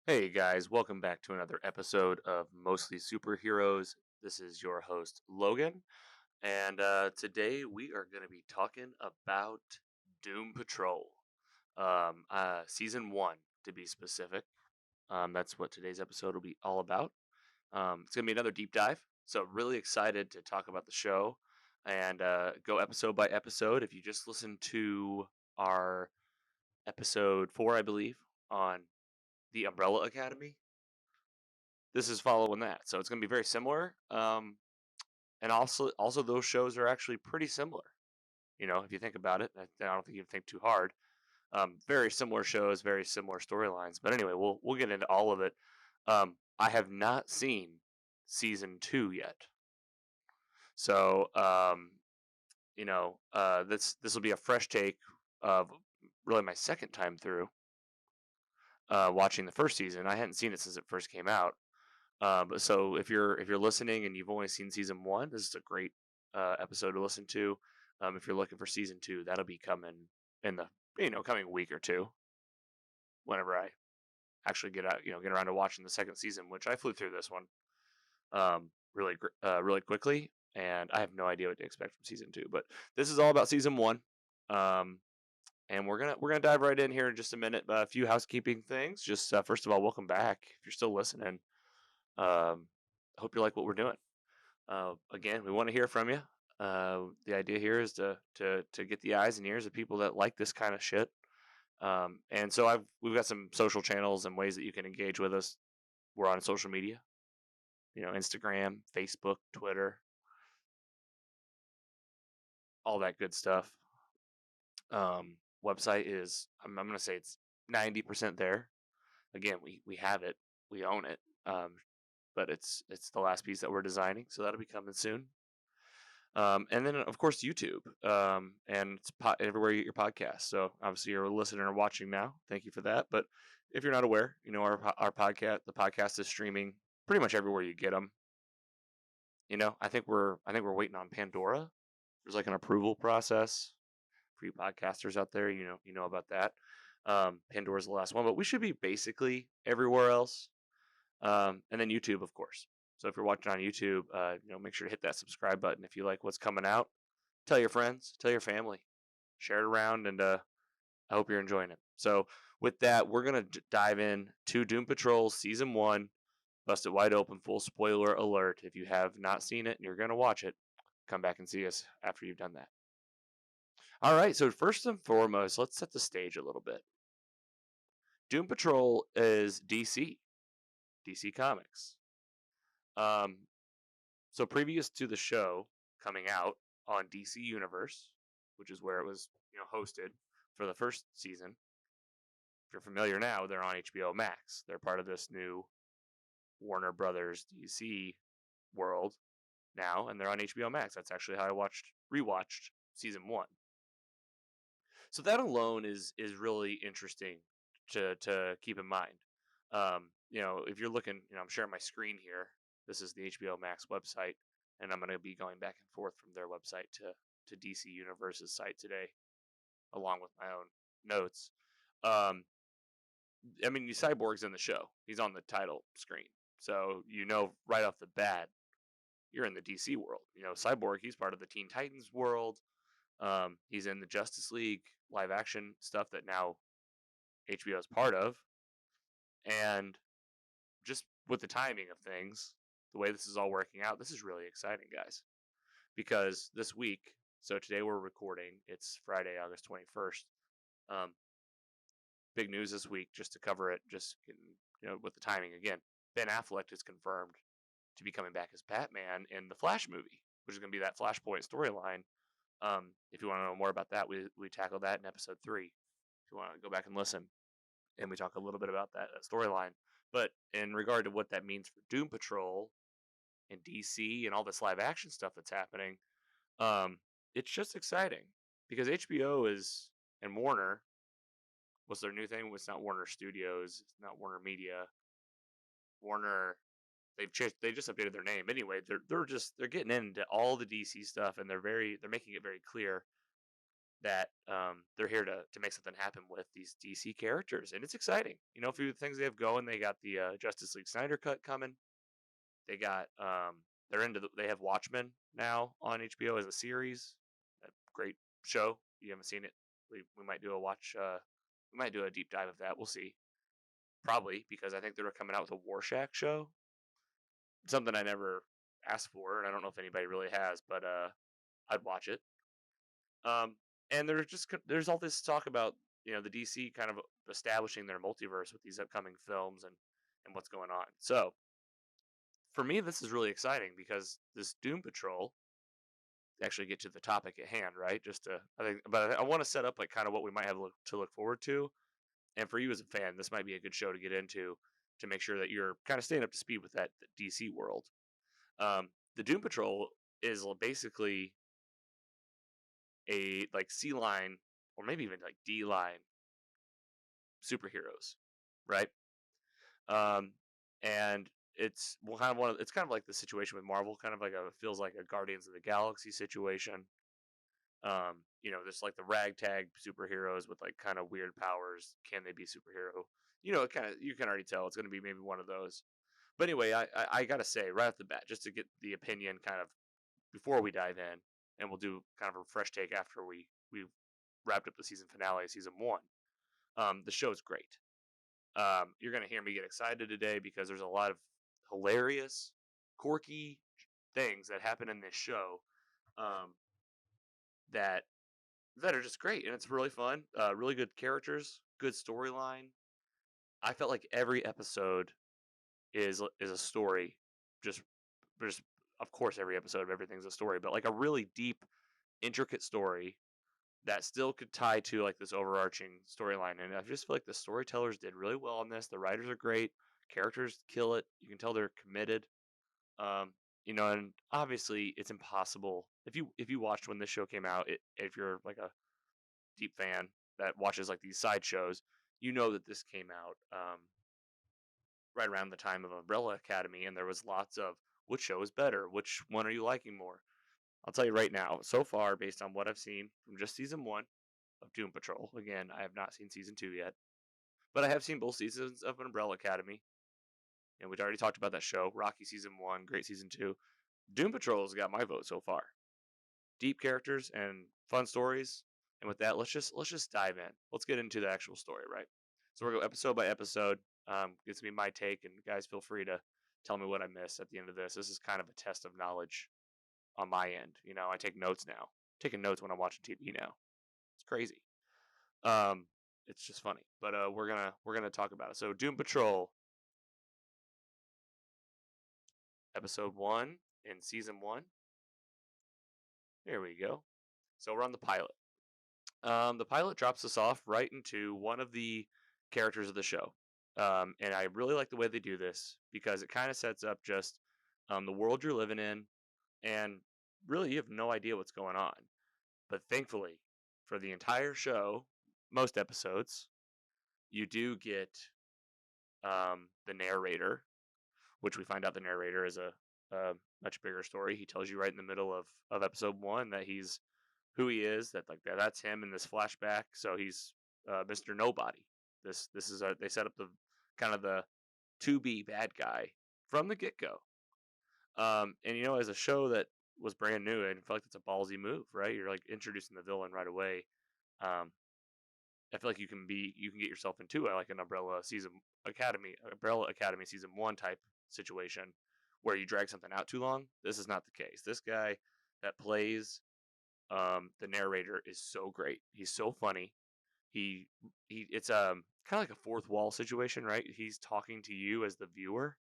Hey guys, welcome back to another episode of Mostly Superheroes. This is your host, Logan, and today we are going to be talking about Doom Patrol, Season 1 to be specific. That's what today's episode will be all about. It's going to be another deep dive, so really excited to talk about the show and go episode by episode. If you just listened to our episode 4, I believe, on the Umbrella Academy, this is following that, so it's going to be very similar. And also those shows are actually pretty similar. You know, if you think about it, I don't think you think too hard. Very similar shows, very similar storylines. But anyway, we'll get into all of it. I have not seen season 2 yet, so this will be a fresh take of really my second time through watching the first season. I hadn't seen it since it first came out. But so if you're listening and you've only seen season 1, this is a great episode to listen to. If you're looking for season 2, that'll be coming in the coming week or two. Whenever I actually get around to watching the second season, which I flew through this one really quickly, and I have no idea what to expect from season 2. But this is all about season 1. Um, and we're gonna dive right in here in just a minute. A few housekeeping things. Just first of all, welcome back if you're still listening. I hope you like what we're doing. Again, we want to hear from you. The idea here is to get the eyes and ears of people that like this kind of shit. And so we've got some social channels and ways that you can engage with us. We're on social media, Instagram, Facebook, Twitter, all that good stuff. Website is I'm gonna say it's 90% there. Again, we have it, we own it. But it's the last piece that we're designing, so that'll be coming soon. And then of course YouTube, and it's everywhere you get your podcast. So obviously you're listening or watching now. Thank you for that. But if you're not aware, our podcast, the podcast is streaming pretty much everywhere you get them. I think we're waiting on Pandora. There's like an approval process for you podcasters out there. You know about that. Pandora's the last one, but we should be basically everywhere else. And then YouTube, of course. So if you're watching on YouTube, make sure to hit that subscribe button if you like what's coming out. Tell your friends, tell your family, share it around, and I hope you're enjoying it. So with that, we're gonna dive in to Doom Patrol Season 1, busted wide open, full spoiler alert. If you have not seen it and you're gonna watch it, come back and see us after you've done that. All right. So first and foremost, let's set the stage a little bit. Doom Patrol is DC Comics. Um, So previous to the show coming out on DC Universe, which is where it was, hosted for the first season. If you're familiar now, they're on HBO Max. They're part of this new Warner Brothers DC world now, and they're on HBO Max. That's actually how I rewatched season 1. So that alone is really interesting to keep in mind. If you're looking, I'm sharing my screen here. This is the HBO Max website, and I'm going to be going back and forth from their website to DC Universe's site today, along with my own notes. Um, Cyborg's in the show. He's on the title screen, so right off the bat, you're in the DC world. Cyborg, he's part of the Teen Titans world. He's in the Justice League live action stuff that now HBO is part of, and just with the timing of things, the way this is all working out, this is really exciting, guys. Because this week, so today we're recording, it's Friday, August 21st. Um, Big news this week, just to cover it, just with the timing again. Ben Affleck is confirmed to be coming back as Batman in the Flash movie, which is going to be that Flashpoint storyline. If you want to know more about that, we tackled that in episode 3. If you want to go back and listen, and we talk a little bit about that storyline. But in regard to what that means for Doom Patrol and DC and all this live action stuff that's happening, it's just exciting because HBO and Warner. What's their new thing? It's not Warner Studios. It's not Warner Media. Warner. They just updated their name anyway. They're getting into all the DC stuff, and they're making it very clear that they're here to make something happen with these DC characters, and it's exciting. You know, a few things they have going. They got the Justice League Snyder cut coming. They got they have Watchmen now on HBO as a series. A great show. If you haven't seen it, we might do a watch. We might do a deep dive of that. We'll see. Probably because I think they were coming out with a Rorschach show. Something I never asked for, and I don't know if anybody really has, but I'd watch it. And there's all this talk about the DC kind of establishing their multiverse with these upcoming films and what's going on. So for me, this is really exciting because this Doom Patrol actually get to the topic at hand, right? I want to set up like kind of what we might have to look forward to, and for you as a fan, this might be a good show to get into to make sure that you're kind of staying up to speed with that DC world. The Doom Patrol is basically a like C line or maybe even like D line superheroes, right? And it's it's kind of like the situation with Marvel, kind of like feels like a Guardians of the Galaxy situation. There's like the ragtag superheroes with like kind of weird powers. Can they be superhero? You can already tell it's going to be maybe one of those. But anyway, I gotta say right off the bat, just to get the opinion kind of before we dive in, and we'll do kind of a fresh take after we wrapped up the season finale, season 1. The show's great. You're gonna hear me get excited today because there's a lot of hilarious, quirky things that happen in this show um, that are just great, and it's really fun. Really good characters, good storyline. I felt like every episode is a story. Just of course every episode of everything's a story, but like a really deep, intricate story that still could tie to like this overarching storyline. And I just feel like the storytellers did really well on this. The writers are great, characters kill it. You can tell they're committed. Um, and obviously it's impossible if you watched when this show came out. If you're like a deep fan that watches like these side shows, you know that this came out right around the time of Umbrella Academy, and there was lots of which show is better, which one are you liking more. I'll tell you right now, so far, based on what I've seen from just season 1 of Doom Patrol, again, I have not seen season 2 yet, but I have seen both seasons of Umbrella Academy, and we'd already talked about that show. Rocky season 1, great season 2. Doom Patrol has got my vote so far. Deep characters and fun stories, and with that, let's just dive in. Let's get into the actual story, right? So we're going to go episode by episode. It's gonna be my take, and guys, feel free to tell me what I missed at the end of this. This is kind of a test of knowledge on my end. I take notes now. I'm taking notes when I'm watching TV now. It's crazy. Um, it's just funny. But we're gonna talk about it. So Doom Patrol, episode 1 in season 1. There we go. So we're on the pilot. The pilot drops us off right into one of the characters of the show. And I really like the way they do this because it kind of sets up just the world you're living in, and really you have no idea what's going on. But thankfully, for the entire show, most episodes, you do get the narrator, which we find out the narrator is a much bigger story. He tells you right in the middle of episode 1 that he's who he is, that's him in this flashback. So he's Mr. Nobody. This is they set up the kind of the to be bad guy from the get go. And as a show that was brand new, I feel like it's a ballsy move, right? You're like introducing the villain right away. I feel like you can get yourself into like an Umbrella Academy season 1 type situation where you drag something out too long. This is not the case. This guy that plays the narrator is so great. He's so funny. It's kind of like a fourth wall situation, right? He's talking to you as the viewer.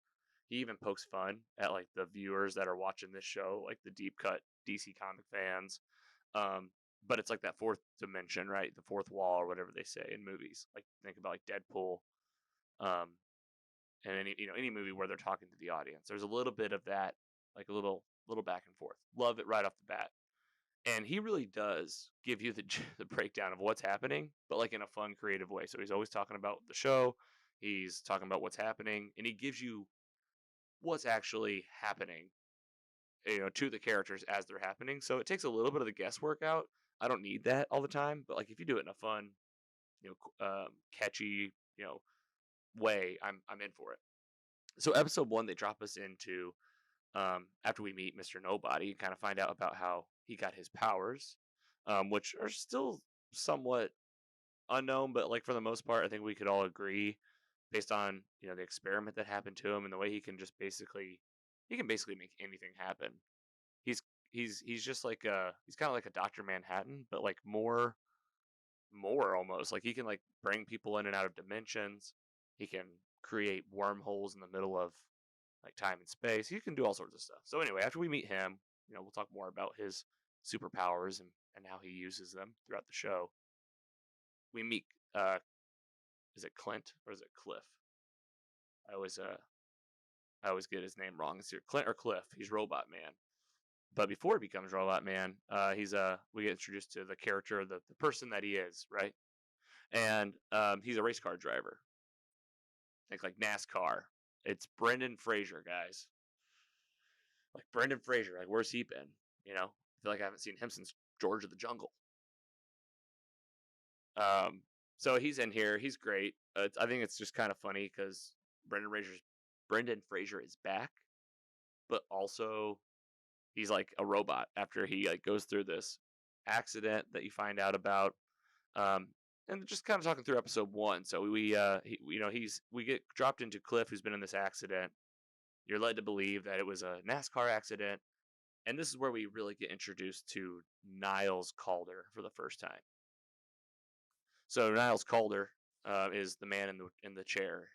He even pokes fun at like the viewers that are watching this show, like the deep cut DC comic fans. But it's like that fourth dimension, right? The fourth wall, or whatever they say in movies. Like think about like Deadpool, and any movie where they're talking to the audience. There's a little bit of that, like a little back and forth. Love it right off the bat. And he really does give you the breakdown of what's happening, but like in a fun, creative way. So he's always talking about the show. He's talking about what's happening, and he gives you what's actually happening, to the characters as they're happening. So it takes a little bit of the guesswork out, I don't need that all the time, but like if you do it in a fun, catchy, way, I'm in for it. So episode one, they drop us into after we meet Mr. Nobody and kind of find out about how he got his powers, which are still somewhat unknown, but like for the most part, I think we could all agree based on the experiment that happened to him and the way he can basically make anything happen. He's he's just like he's kind of like a Doctor Manhattan, but like more almost like he can like bring people in and out of dimensions. He can create wormholes in the middle of like time and space. He can do all sorts of stuff. So anyway, after we meet him, we'll talk more about his superpowers and how he uses them throughout the show. We meet is it Clint or is it Cliff? I always uh I always get his name wrong. It's either Clint or Cliff. He's Robot Man. But before he becomes Robot Man, he's we get introduced to the character, the person that he is, right? And he's a race car driver. Think like NASCAR. It's Brendan Fraser, guys. Like Brendan Fraser. Like where's he been? I feel like I haven't seen him since George of the Jungle. So he's in here. He's great. I think it's just kind of funny because Brendan Fraser is back, but also he's like a robot after he like goes through this accident that you find out about. Um, and just kind of talking through episode one. So we get dropped into Cliff, who's been in this accident. You're led to believe that it was a NASCAR accident, and this is where we really get introduced to Niles Calder for the first time. So Niles Calder is the man in the chair,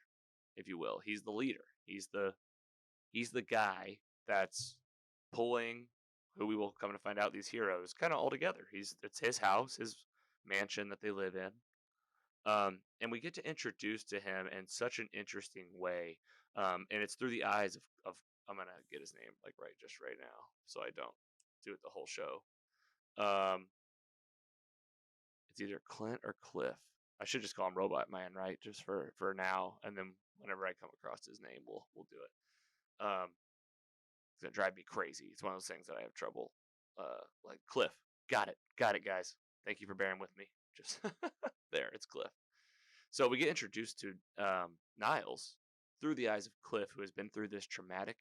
if you will. He's the leader. He's the guy that's pulling who we will come to find out these heroes kind of all together. It's his house, his mansion that they live in. And we get to introduce to him in such an interesting way. And it's through the eyes of I'm gonna get his name like right now, so I don't do it the whole show. Um, it's either Clint or Cliff. I should just call him Robot Man, right? Just for now, and then whenever I come across his name, we'll do it. It's gonna drive me crazy. It's one of those things that I have trouble. Like Cliff, got it, guys. Thank you for bearing with me. Just there, it's Cliff. So we get introduced to Niles through the eyes of Cliff, who has been through this traumatic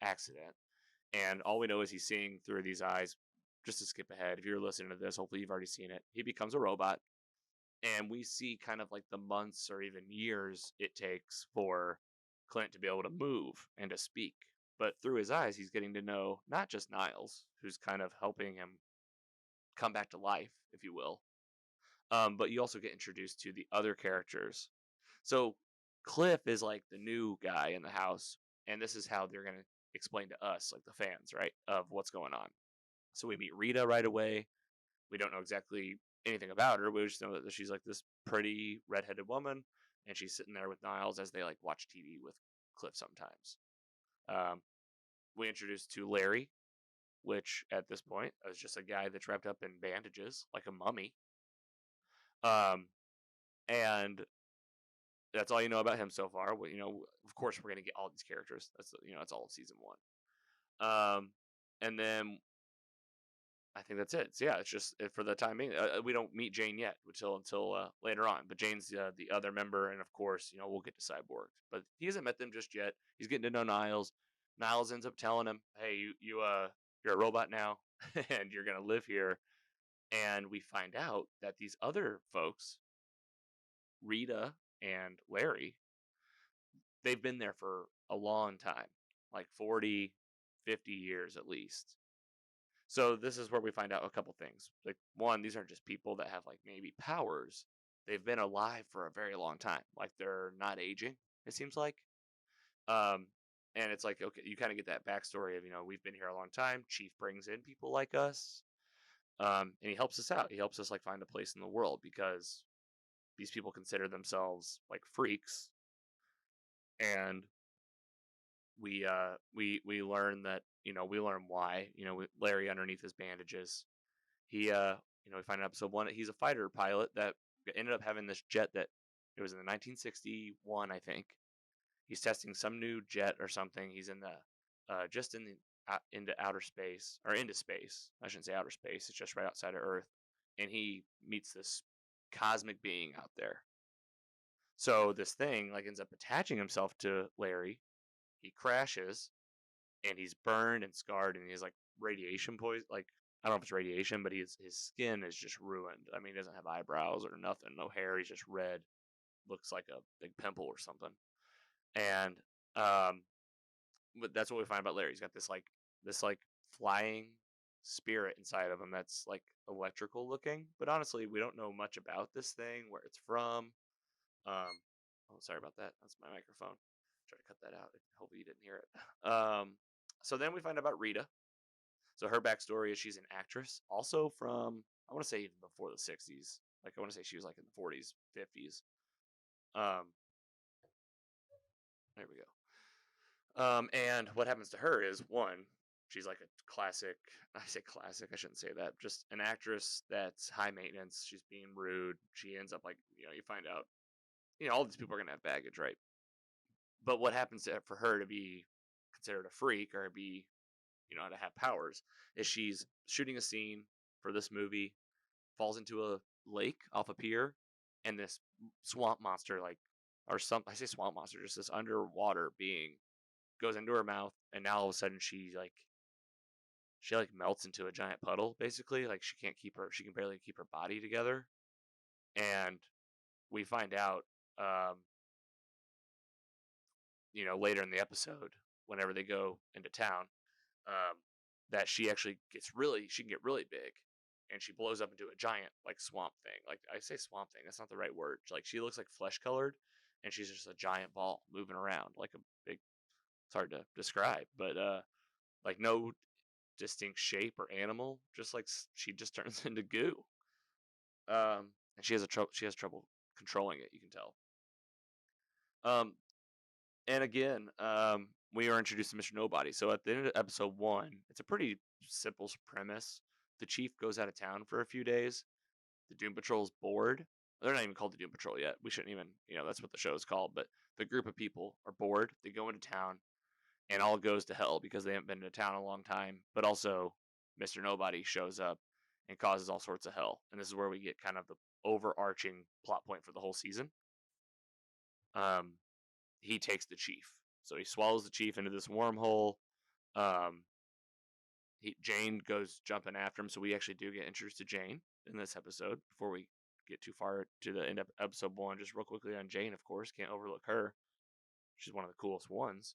accident, and all we know is he's seeing through these eyes. Just to skip ahead, if you're listening to this, hopefully you've already seen it. He becomes a robot, and we see kind of like the months or even years it takes for Clint to be able to move and to speak. But through his eyes, he's getting to know not just Niles, who's kind of helping him come back to life, if you will, but you also get introduced to the other characters. So Cliff is like the new guy in the house, and this is how they're going to explain to us, like the fans, right, of what's going on. So we meet Rita right away. We don't know exactly anything about her. We just know that she's like this pretty redheaded woman, and she's sitting there with Niles as they like watch TV with Cliff sometimes. Um, we introduced to Larry, which at this point is just a guy that's wrapped up in bandages like a mummy. Um, and that's all you know about him so far. Well, of course, we're gonna get all these characters. That's all of season one. And then I think that's it. So yeah, it's just for the time being. We don't meet Jane yet until later on. But Jane's the other member, and of course, we'll get to Cyborg. But he hasn't met them just yet. He's getting to know Niles. Niles ends up telling him, "Hey, you're a robot now, and you're gonna live here." And we find out that these other folks, Rita and Larry, they've been there for a long time, like 40, 50 years at least. So this is where we find out a couple things. Like one, these aren't just people that have like maybe powers. They've been alive for a very long time. Like they're not aging, it seems like. Um, and it's like, okay, you kind of get that backstory of, we've been here a long time. Chief brings in people like us. And he helps us out. He helps us like find a place in the world because these people consider themselves like freaks. And we learn that we learn why Larry underneath his bandages he we find in episode one that he's a fighter pilot that ended up having this jet that it was in the 1961 I think. He's testing some new jet or something. He's in the just in the into outer space, or into space. I shouldn't say outer space. It's just right outside of Earth, and he meets this cosmic being out there. So this thing like ends up attaching himself to Larry. He crashes, and he's burned and scarred, and he's like radiation poison. Like, I don't know if it's radiation, but his skin is just ruined. I mean, he doesn't have eyebrows or nothing, no hair. He's just red, looks like a big pimple or something. And um, but that's what we find about Larry. He's got this flying spirit inside of him that's like electrical looking. But honestly, we don't know much about this thing, where it's from. Oh, sorry about that. That's my microphone. Try to cut that out. Hopefully you didn't hear it. So then we find out about Rita. So her backstory is she's an actress, also from, I want to say, even before the 60s. Like, I want to say she was like in the 40s, 50s. Um, there we go. And what happens to her is, one, she's like a classic. I say classic. I shouldn't say that. Just an actress that's high maintenance. She's being rude. She ends up like, you find out, all these people are gonna have baggage, right? But what happens for her to be considered a freak, or be, to have powers, is she's shooting a scene for this movie, falls into a lake off a pier, and this swamp monster, like, or some, I say swamp monster, just this underwater being goes into her mouth, and now all of a sudden she melts into a giant puddle, basically. Like, she can barely keep her body together. And we find out, later in the episode, whenever they go into town, um, that she can get really big, and she blows up into a giant like swamp thing. Like, I say swamp thing, that's not the right word. Like, she looks like flesh colored, and she's just a giant ball moving around like a big. It's hard to describe, but like no distinct shape or animal, just like she just turns into goo. And she has trouble controlling it. You can tell. Um, and again, we are introduced to Mr. Nobody. So at the end of episode 1, it's a pretty simple premise. The chief goes out of town for a few days. The Doom Patrol's bored. They're not even called the Doom Patrol yet. We shouldn't even, that's what the show is called. But the group of people are bored. They go into town, and all goes to hell because they haven't been to town in a long time. But also, Mr. Nobody shows up and causes all sorts of hell. And this is where we get kind of the overarching plot point for the whole season. He takes the chief. So he swallows the chief into this wormhole. Um, Jane goes jumping after him. So we actually do get introduced to Jane in this episode. Before we get too far to the end of episode 1, just real quickly on Jane, of course, can't overlook her. She's one of the coolest ones.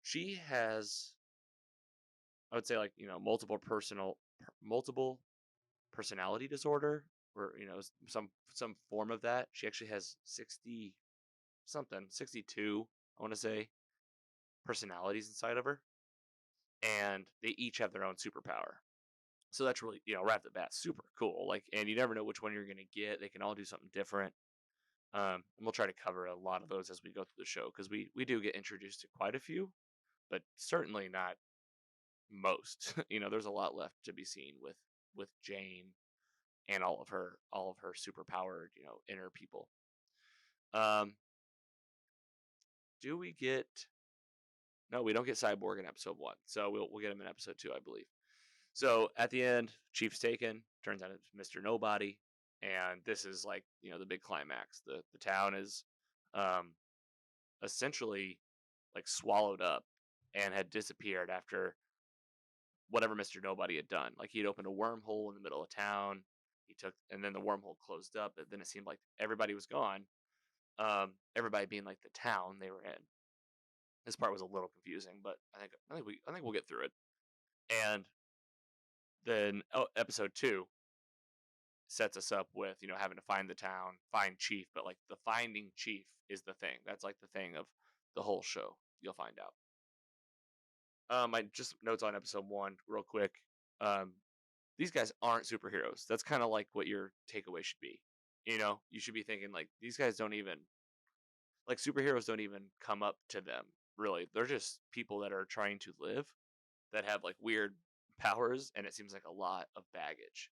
She has, I would say, like, multiple personality disorder, or some form of that. She actually has 62, I want to say, personalities inside of her, and they each have their own superpower. So that's really, right off the bat, super cool. Like, and you never know which one you're gonna get. They can all do something different. And we'll try to cover a lot of those as we go through the show, because we do get introduced to quite a few, but certainly not most. There's a lot left to be seen with Jane and all of her superpowered, inner people. Um, do we get? No, we don't get Cyborg in episode 1, so we'll get him in episode 2, I believe. So at the end, Chief's taken. Turns out it's Mr. Nobody, and this is like, the big climax. The town is essentially like swallowed up and had disappeared after whatever Mr. Nobody had done. Like, he'd opened a wormhole in the middle of town. And then the wormhole closed up. And then it seemed like everybody was gone. Everybody being like the town they were in. This part was a little confusing, but I think we'll get through it. And then episode 2 sets us up with, having to find the town, find Chief, but like the finding Chief is the thing. That's like the thing of the whole show. You'll find out. I just notes on episode 1 real quick. These guys aren't superheroes. That's kind of like what your takeaway should be. You should be thinking like, these guys don't even, like, superheroes don't even come up to them, really. They're just people that are trying to live, that have like weird powers, and it seems like a lot of baggage.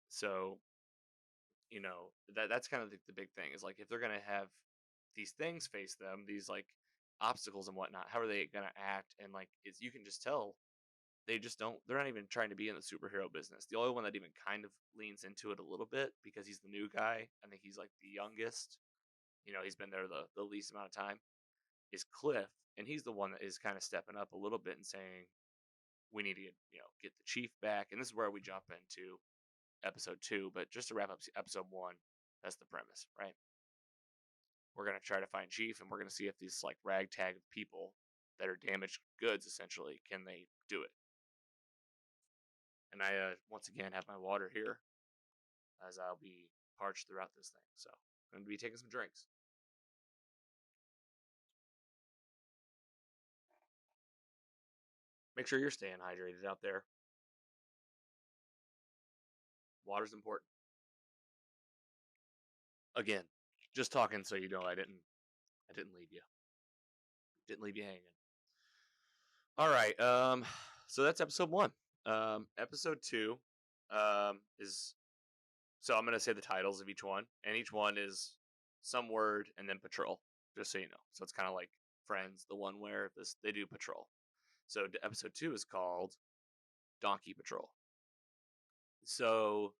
So that's kind of the big thing, is like, if they're gonna have these things face them, these like obstacles and whatnot. How are they gonna act? And like, it's you can just tell they just don't. They're not even trying to be in the superhero business. The only one that even kind of leans into it a little bit because he's the new guy. I think he's like the youngest. He's been there the least amount of time. Is Cliff, and he's the one that is kind of stepping up a little bit and saying we need to get the chief back. And this is where we jump into episode 2. But just to wrap up episode 1, that's the premise, right? We're gonna try to find Chief, and we're gonna see if these like ragtag of people that are damaged goods, essentially, can they do it? And I once again have my water here, as I'll be parched throughout this thing. So I'm gonna be taking some drinks. Make sure you're staying hydrated out there. Water's important. Again, just talking so you know I didn't leave you. Didn't leave you hanging. All right. So that's episode 1. Episode 2 is, so I'm gonna say the titles of each one, and each one is some word and then patrol, just so you know. So it's kind of like Friends, the one where they do patrol. So episode 2 is called Donkey Patrol. So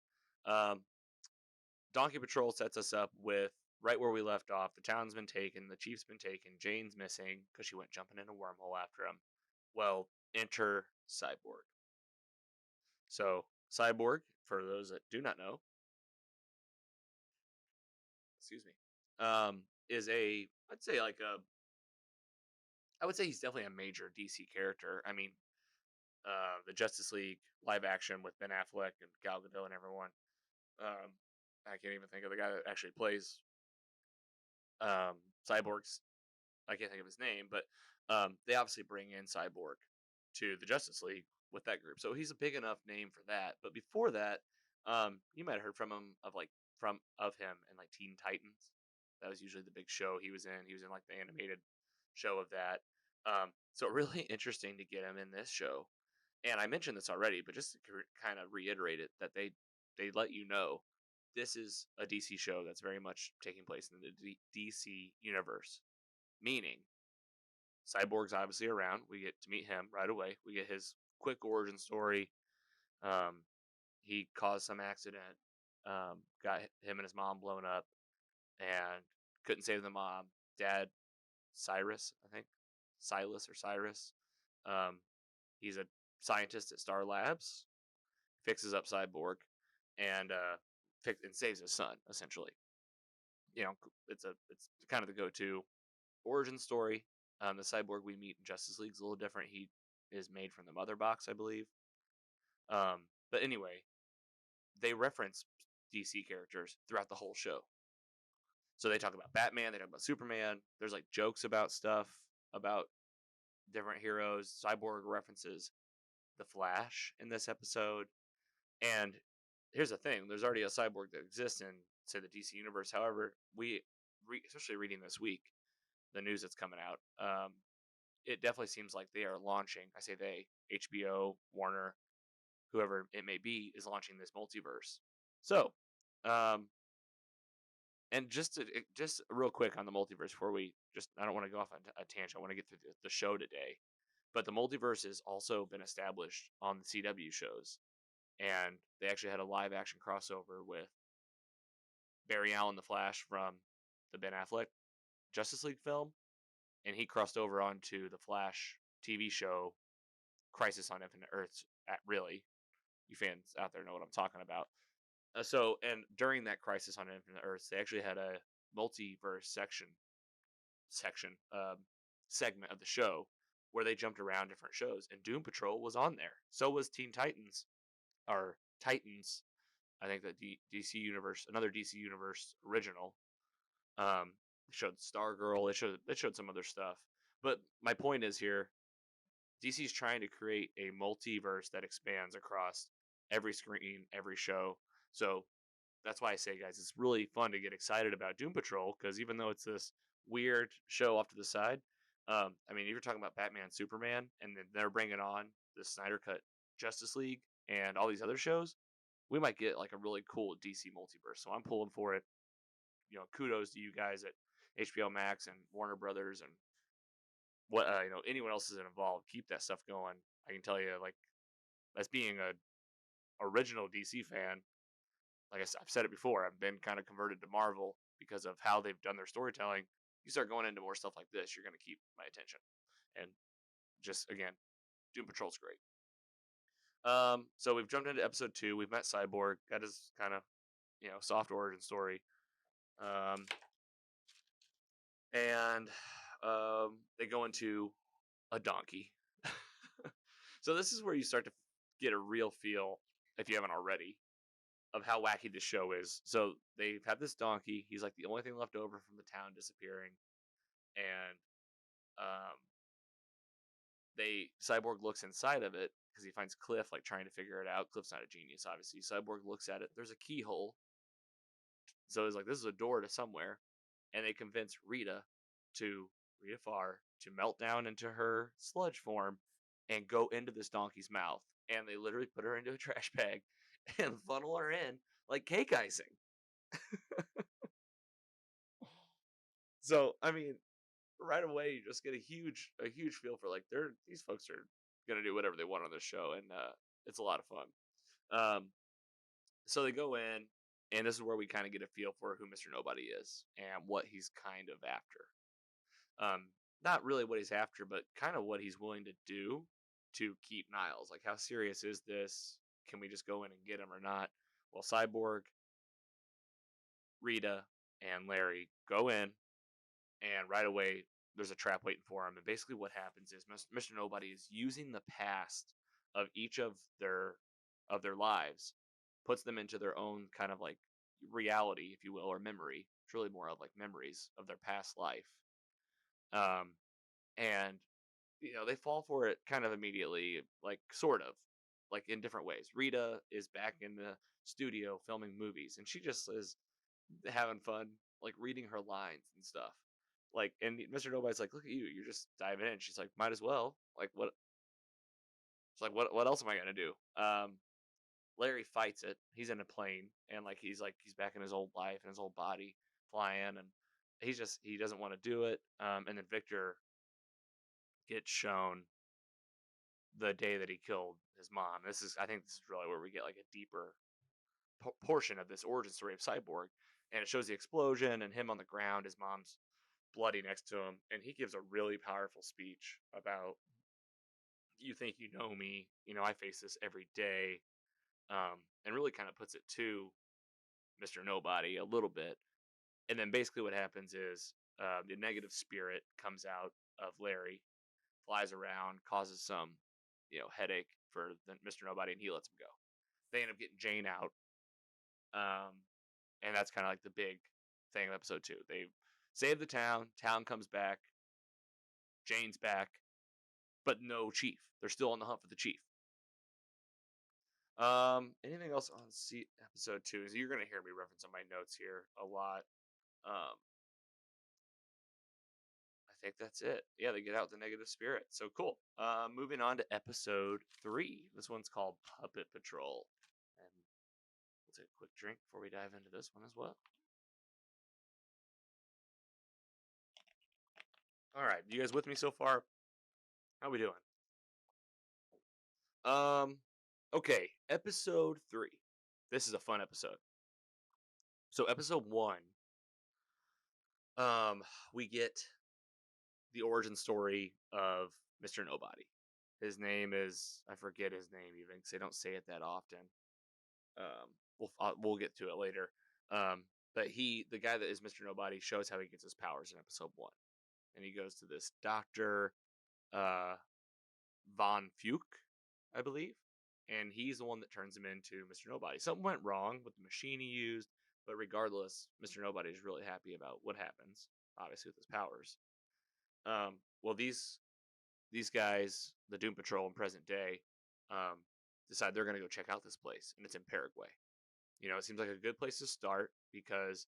Donkey Patrol sets us up with right where we left off. The town's been taken, the chief's been taken, Jane's missing because she went jumping in a wormhole after him. Well, enter Cyborg. So Cyborg, for those that do not know, excuse me, is I would say he's definitely a major DC character. I mean, the Justice League live action with Ben Affleck and Gal Gadot and everyone. I can't even think of the guy that actually plays Cyborg's. I can't think of his name, but they obviously bring in Cyborg to the Justice League with that group, so he's a big enough name for that. But before that, you might have heard from him of him in like Teen Titans. That was usually the big show he was in. He was in like the animated show of that. So really interesting to get him in this show. And I mentioned this already, but just to kind of reiterate it, that they let you know this is a DC show that's very much taking place in the DC universe. Meaning, Cyborg's obviously around. We get to meet him right away. We get his quick origin story. Um, he caused some accident, got him and his mom blown up, and couldn't save the mom. Dad, Cyrus, I think, Silas or Cyrus. Um, he's a scientist at Star Labs, fixes up Cyborg, and saves his son. Essentially, it's kind of the go-to origin story. The Cyborg we meet in Justice League is a little different. He is made from the Mother Box, I believe. But anyway, they reference DC characters throughout the whole show. So they talk about Batman, they talk about Superman. There's like jokes about stuff, about different heroes. Cyborg references the Flash in this episode. And here's the thing: there's already a Cyborg that exists in, say, the DC universe. However, especially reading this week, the news that's coming out, it definitely seems like they are launching. I say they, HBO, Warner, whoever it may be, is launching this multiverse. So, and just real quick on the multiverse before I don't want to go off on a tangent. I want to get through the show today. But the multiverse has also been established on the CW shows. And they actually had a live action crossover with Barry Allen, the Flash, from the Ben Affleck Justice League film. And he crossed over onto the Flash TV show, Crisis on Infinite Earths. Really, you fans out there know what I'm talking about. And during that Crisis on Infinite Earths, they actually had a multiverse segment of the show where they jumped around different shows, and Doom Patrol was on there. So was Teen Titans, or Titans. I think that DC Universe, another DC Universe original. They showed Stargirl. They showed some other stuff. But my point is here, DC's trying to create a multiverse that expands across every screen, every show. So that's why I say, guys, it's really fun to get excited about Doom Patrol, because even though it's this weird show off to the side, I mean, if you're talking about Batman, Superman, and then they're bringing on the Snyder Cut Justice League and all these other shows, we might get like a really cool DC multiverse. So I'm pulling for it. Kudos to you guys at HBO Max and Warner Brothers and what anyone else is involved, keep that stuff going. I can tell you, like, as being a original DC fan, like I've said it before, I've been kind of converted to Marvel because of how they've done their storytelling. You start going into more stuff like this, you're going to keep my attention. And just again, Doom Patrol's great. So we've jumped into episode 2. We've met Cyborg. Got his kind of soft origin story. And they go into a donkey. So this is where you start to get a real feel, if you haven't already, of how wacky this show is. So they have this donkey. He's like the only thing left over from the town disappearing, and um, Cyborg looks inside of it because he finds Cliff like trying to figure it out. Cliff's not a genius, obviously. Cyborg looks at it. There's a keyhole. So it's like, this is a door to somewhere, and they convince Rita Farr to melt down into her sludge form and go into this donkey's mouth. And they literally put her into a trash bag and funnel her in like cake icing. So, I mean, right away you just get a huge feel for like these folks are gonna do whatever they want on this show, and it's a lot of fun. So they go in, and this is where we kind of get a feel for who Mr. Nobody is and what he's kind of after. Not really what he's after, but kind of what he's willing to do to keep Niles. Like, how serious is this? Can we just go in and get him or not? Well, Cyborg, Rita, and Larry go in, and right away there's a trap waiting for him. And basically what happens is Mr. Nobody is using the past of each of their lives, puts them into their own kind of like reality, if you will, or memory. It's really more of like memories of their past life. And they fall for it kind of immediately, like sort of, like in different ways. Rita is back in the studio filming movies, and she just is having fun, like reading her lines and stuff. Like, and Mr. Nobody's like, "Look at you, you're just diving in." She's like, "Might as well." Like, what? It's like, what else am I gonna do? Larry fights it. He's in a plane, and like he's back in his old life and his old body, flying, and he doesn't want to do it. And then Victor gets shown the day that he killed his mom. I think this is really where we get like a deeper portion of this origin story of Cyborg, and it shows the explosion and him on the ground, his mom's bloody next to him, and he gives a really powerful speech about, "You think you know me? I face this every day," and really kind of puts it to Mr. Nobody a little bit. And then basically what happens is the negative spirit comes out of Larry, flies around, causes some, headache for Mr. Nobody, and he lets him go. They end up getting Jane out, and that's kind of like the big thing of episode 2. They save the town. Town comes back. Jane's back, but no chief. They're still on the hunt for the chief. Anything else on episode 2? You're gonna hear me reference on my notes here a lot. I think that's it. Yeah, they get out the negative spirit. So cool. Moving on to episode 3. This one's called Puppet Patrol. And we'll take a quick drink before we dive into this one as well. All right, you guys with me so far? How we doing? Okay, episode 3. This is a fun episode. So episode 1, we get the origin story of Mr. Nobody. His name is, I forget his name even because they don't say it that often. We'll get to it later. But the guy that is Mr. Nobody, shows how he gets his powers in episode 1, and he goes to this Dr. Von Fuke, I believe, and he's the one that turns him into Mr. Nobody. Something went wrong with the machine he used, but regardless, Mr. Nobody is really happy about what happens, obviously with his powers. Well, these guys, the Doom Patrol in present day, decide they're going to go check out this place, and it's in Paraguay. It seems like a good place to start because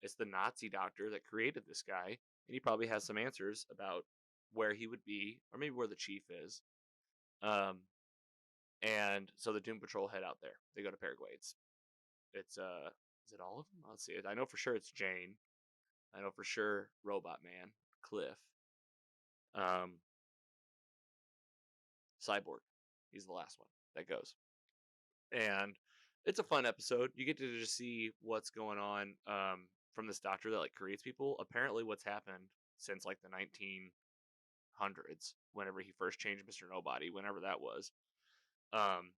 it's the Nazi doctor that created this guy, and he probably has some answers about where he would be, or maybe where the chief is. And so the Doom Patrol head out there. They go to Paraguay. It's is it all of them? Let's see. I know for sure it's Jane. I know for sure Robot Man, Cliff, Um, Cyborg, he's the last one that goes, and it's a fun episode. You get to just see what's going on from this doctor that like creates people. Apparently, what's happened since like the 1900s, whenever he first changed Mister Nobody, whenever that was. Um,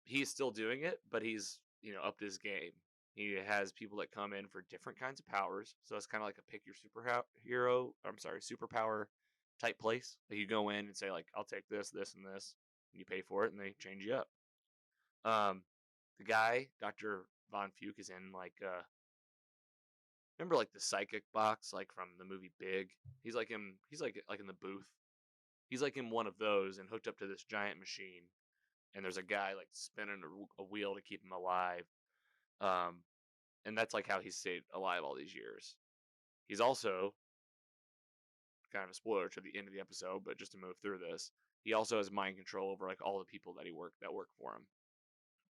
he's still doing it, but he's upped his game. He has people that come in for different kinds of powers, so it's kind of like a pick your superhero. I'm sorry, superpower type place. Like you go in and say like, I'll take this, this, and this, and you pay for it, and they change you up. Um, the guy, Doctor Von Fuke, is in like remember like the psychic box, like from the movie Big. He's like him. He's like in the booth. He's like in one of those and hooked up to this giant machine, and there's a guy like spinning a wheel to keep him alive. Um, and that's like how he's stayed alive all these years. He's also kind of a spoiler to the end of the episode, but just to move through this, he also has mind control over like all the people that work for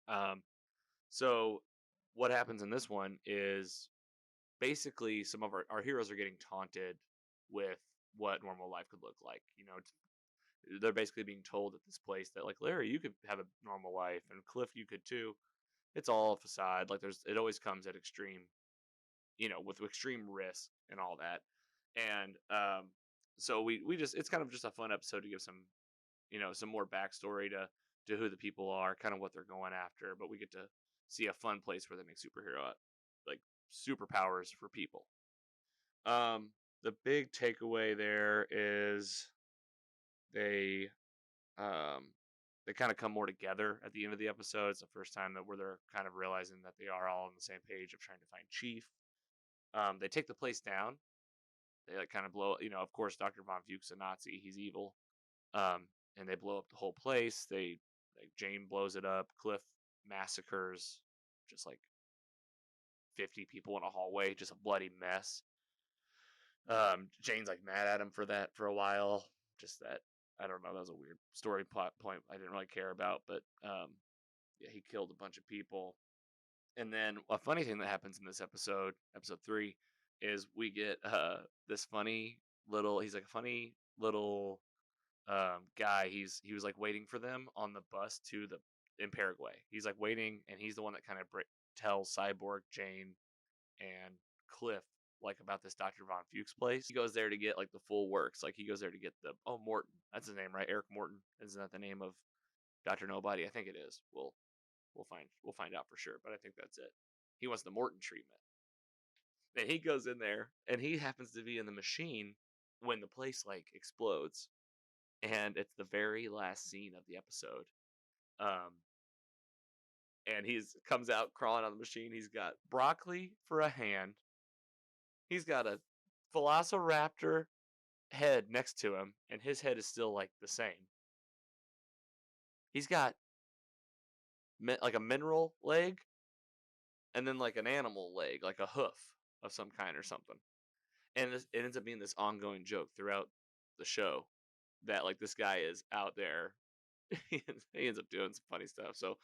him. So what happens in this one is basically some of our heroes are getting taunted with what normal life could look like. They're basically being told at this place that like Larry, you could have a normal life, and Cliff, you could too. It's all a facade. Like it always comes at extreme, with extreme risk and all that. And so we just it's kind of just a fun episode to give some some more backstory to who the people are, kind of what they're going after. But we get to see a fun place where they make like superpowers for people. The big takeaway there is they um they kind of come more together at the end of the episode. It's the first time where they're kind of realizing that they are all on the same page of trying to find Chief. They take the place down. They like kind of blow. Of course, Dr. Von Fuch's a Nazi. He's evil. And they blow up the whole place. Like Jane blows it up. Cliff massacres just like 50 people in a hallway, just a bloody mess. Jane's like mad at him for that for a while. Just that I don't know. That was a weird story plot point I didn't really care about, but yeah, he killed a bunch of people. And then a funny thing that happens in this episode 3, is we get this funny little. He's like a funny little guy. He was like waiting for them on the bus in Paraguay. He's like waiting, and he's the one that kind of tells Cyborg, Jane, and Cliff like about this Dr. Von Fuchs place. He goes there to get like the full works. Like he goes there to get Morton. That's his name, right? Eric Morton. Isn't that the name of Dr. Nobody? I think it is. We'll find out for sure, but I think that's it. He wants the Morton treatment. And he goes in there, and he happens to be in the machine when the place like explodes, and it's the very last scene of the episode. Um, and he's comes out crawling on the machine. He's got broccoli for a hand. He's got a Velociraptor head next to him, and his head is still like the same. He's got like a mineral leg, and then like an animal leg, like a hoof of some kind or something. And it ends up being this ongoing joke throughout the show that like this guy is out there. he ends up doing some funny stuff. So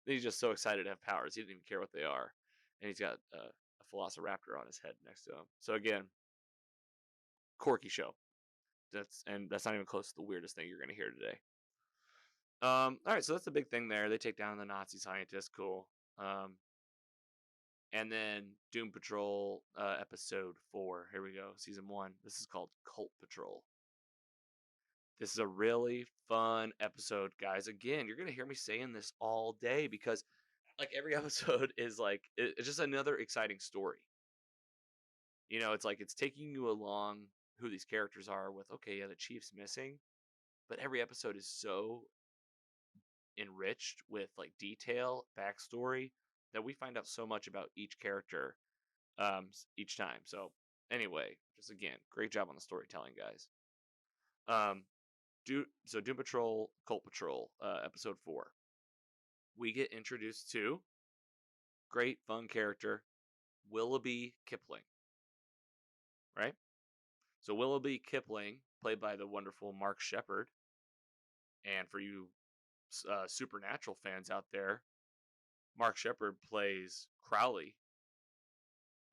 he's just so excited to have powers. He didn't even care what they are. And he's got a Velociraptor on his head next to him. So again, quirky show. That's not even close to the weirdest thing you're going to hear today. All right, so that's the big thing there. They take down the Nazi scientist. Cool. And then Doom Patrol episode 4. Here we go. Season 1. This is called Cult Patrol. This is a really fun episode, guys. Again, you're going to hear me saying this all day because like every episode is like it's just another exciting story. It's like it's taking you along who these characters are with, okay, yeah, the Chief's missing, but every episode is so enriched with like detail, backstory, that we find out so much about each character each time. So anyway, just again, great job on the storytelling, guys. Doom Patrol, Cult Patrol, episode 4. We get introduced to great fun character, Willoughby Kipling. Right? So Willoughby Kipling, played by the wonderful Mark Sheppard, and for you Supernatural fans out there, Mark Sheppard plays Crowley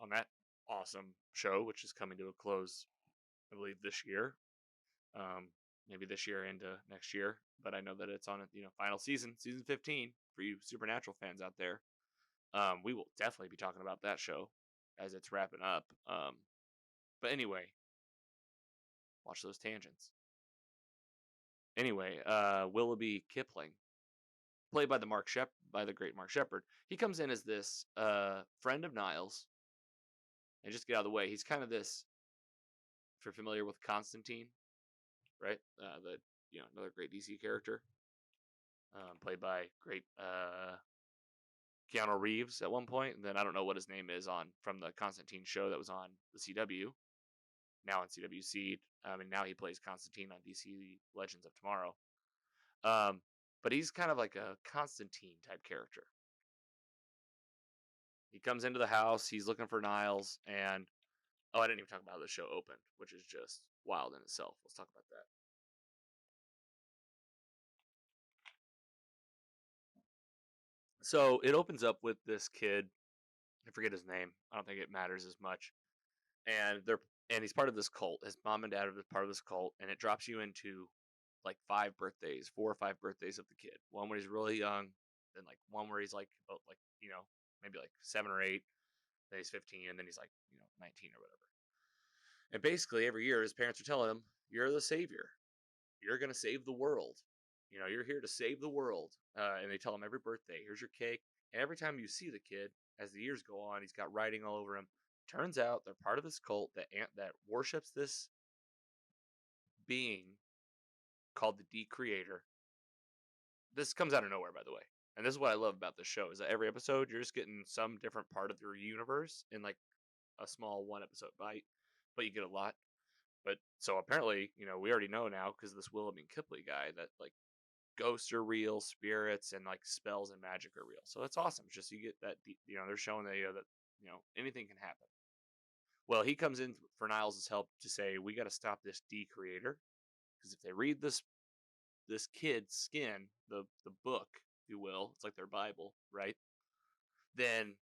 on that awesome show, which is coming to a close, I believe, this year. Um, maybe this year into next year, but I know that it's on final season, season 15 for you Supernatural fans out there. We will definitely be talking about that show as it's wrapping up. But anyway, watch those tangents. Anyway, Willoughby Kipling, played by the great Mark Shepard. He comes in as this friend of Niles, and just get out of the way, he's kind of this. If you're familiar with Constantine, right? The another great DC character, played by great Keanu Reeves at one point. And then I don't know what his name is from the Constantine show that was on the CW, now on CW Seed. And now he plays Constantine on DC Legends of Tomorrow. But he's kind of like a Constantine type character. He comes into the house, he's looking for Niles, and I didn't even talk about how the show opened, which is just wild in itself. Let's talk about that. So it opens up with this kid. I forget his name. I don't think it matters as much. And he's part of this cult. His mom and dad are part of this cult, and it drops you into like 4 or 5 birthdays of the kid. One where he's really young, then like one where he's like about maybe like 7 or 8. Then he's 15, and then he's like 19 or whatever. And basically every year his parents are telling him, "You're the savior. You're gonna save the world. You're here to save the world." And they tell him every birthday, "Here's your cake." And every time you see the kid, as the years go on, he's got writing all over him. Turns out they're part of this cult that worships this being called the Decreator. This comes out of nowhere, by the way. And this is what I love about this show, is that every episode you're just getting some different part of your universe in like a small 1-episode bite, but you get a lot. But so apparently, we already know now because this Willoughby Kipling guy that like ghosts are real, spirits and like spells and magic are real. So it's awesome. It's just you get that they're showing that anything can happen. Well, he comes in for Niles' help to say, we got to stop this Decreator, because if they read this kid's skin, the book, if you will, it's like their Bible, right? Then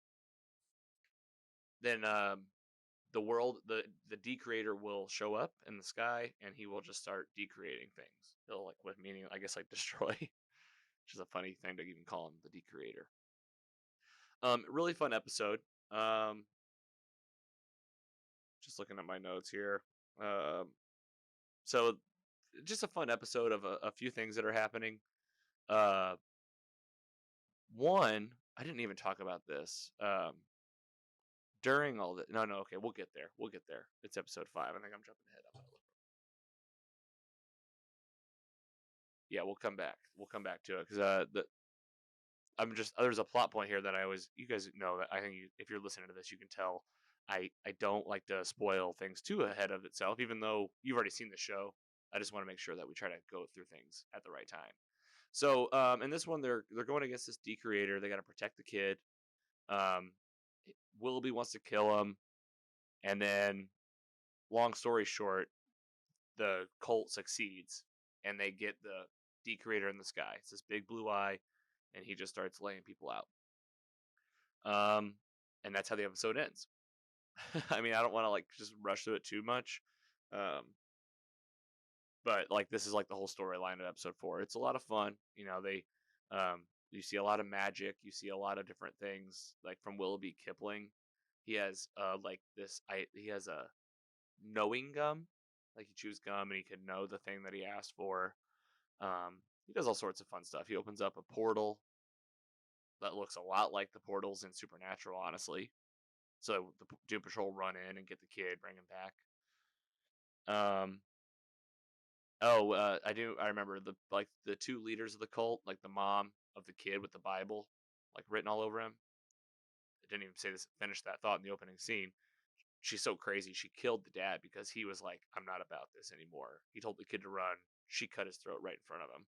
the world, the Decreator will show up in the sky, and he will just start decreating things. He'll like, with meaning, I guess, like destroy, which is a funny thing to even call him the Decreator. Really fun episode. Just looking at my notes here. So just a fun episode of a few things that are happening. One, I didn't even talk about this. During all that, no, okay, we'll get there. It's episode 5. I think I'm jumping ahead. Yeah, we'll come back to it, because there's a plot point here that you guys know that I think if you're listening to this, you can tell I don't like to spoil things too ahead of itself, even though you've already seen the show. I just want to make sure that we try to go through things at the right time. So, in this one, they're going against this Decreator. They got to protect the kid. Willoughby wants to kill him, and then, long story short, the cult succeeds, and they get the Decreator in the sky. It's this big blue eye, and he just starts laying people out. And that's how the episode ends. I mean, I don't want to like just rush through it too much. But like, this is like the whole storyline of episode 4. It's a lot of fun. You see a lot of magic. You see a lot of different things, like from Willoughby Kipling. He has he has a knowing gum. Like, he chews gum and he can know the thing that he asked for. He does all sorts of fun stuff. He opens up a portal that looks a lot like the portals in Supernatural, honestly. So the Doom Patrol run in and get the kid, bring him back. I remember the 2 leaders of the cult, like the mom of the kid with the Bible, like written all over him. I didn't even finish that thought in the opening scene. She's so crazy. She killed the dad because he was like, "I'm not about this anymore." He told the kid to run. She cut his throat right in front of him.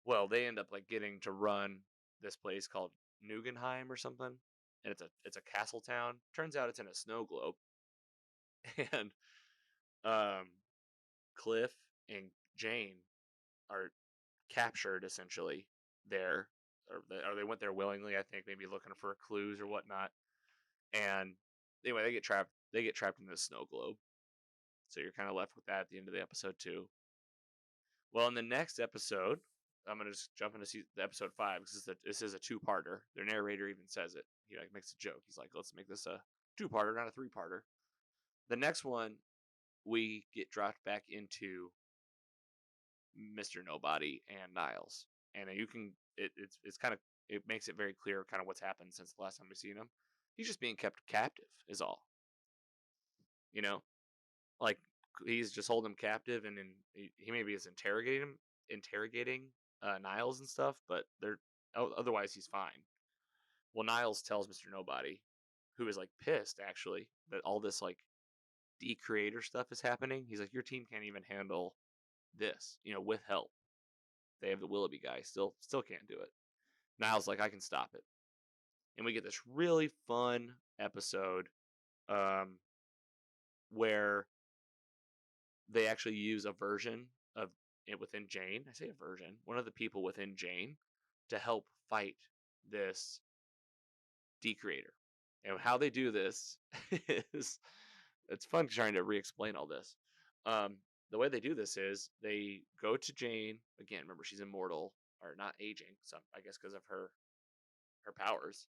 Well, they end up like getting to run this place called Nuggenheim or something, and it's a castle town. Turns out it's in a snow globe, and Cliff and Jane are captured essentially there, or they went there willingly. I think maybe looking for clues or whatnot. And anyway, they get trapped. They get trapped in this snow globe. So you're kind of left with that at the end of the episode too. Well, in the next episode, I'm gonna just jump into the episode 5 because this is a two-parter. Their narrator even says it. He like makes a joke. He's like, "Let's make this a two-parter, not a three-parter." The next one, we get dropped back into Mr. Nobody and Niles, and you can it's kind of it makes it very clear kind of what's happened since the last time we've seen him. He's just being kept captive, is all. You know, like he's just holding him captive, and then he maybe is interrogating Niles and stuff, but they're otherwise he's fine. Well, Niles tells Mr. Nobody, who is like pissed actually that all this like decreator stuff is happening. He's like, your team can't even handle this, with help. They have the Willoughby guy, still can't do it. Niles like, I can stop it, and we get this really fun episode where they actually use a version of it within Jane. I say a version, one of the people within Jane, to help fight this decreator. And how they do this is it's fun trying to re-explain all this. The way they do this is they go to Jane again. Remember, she's immortal or not aging, so I guess because of her powers.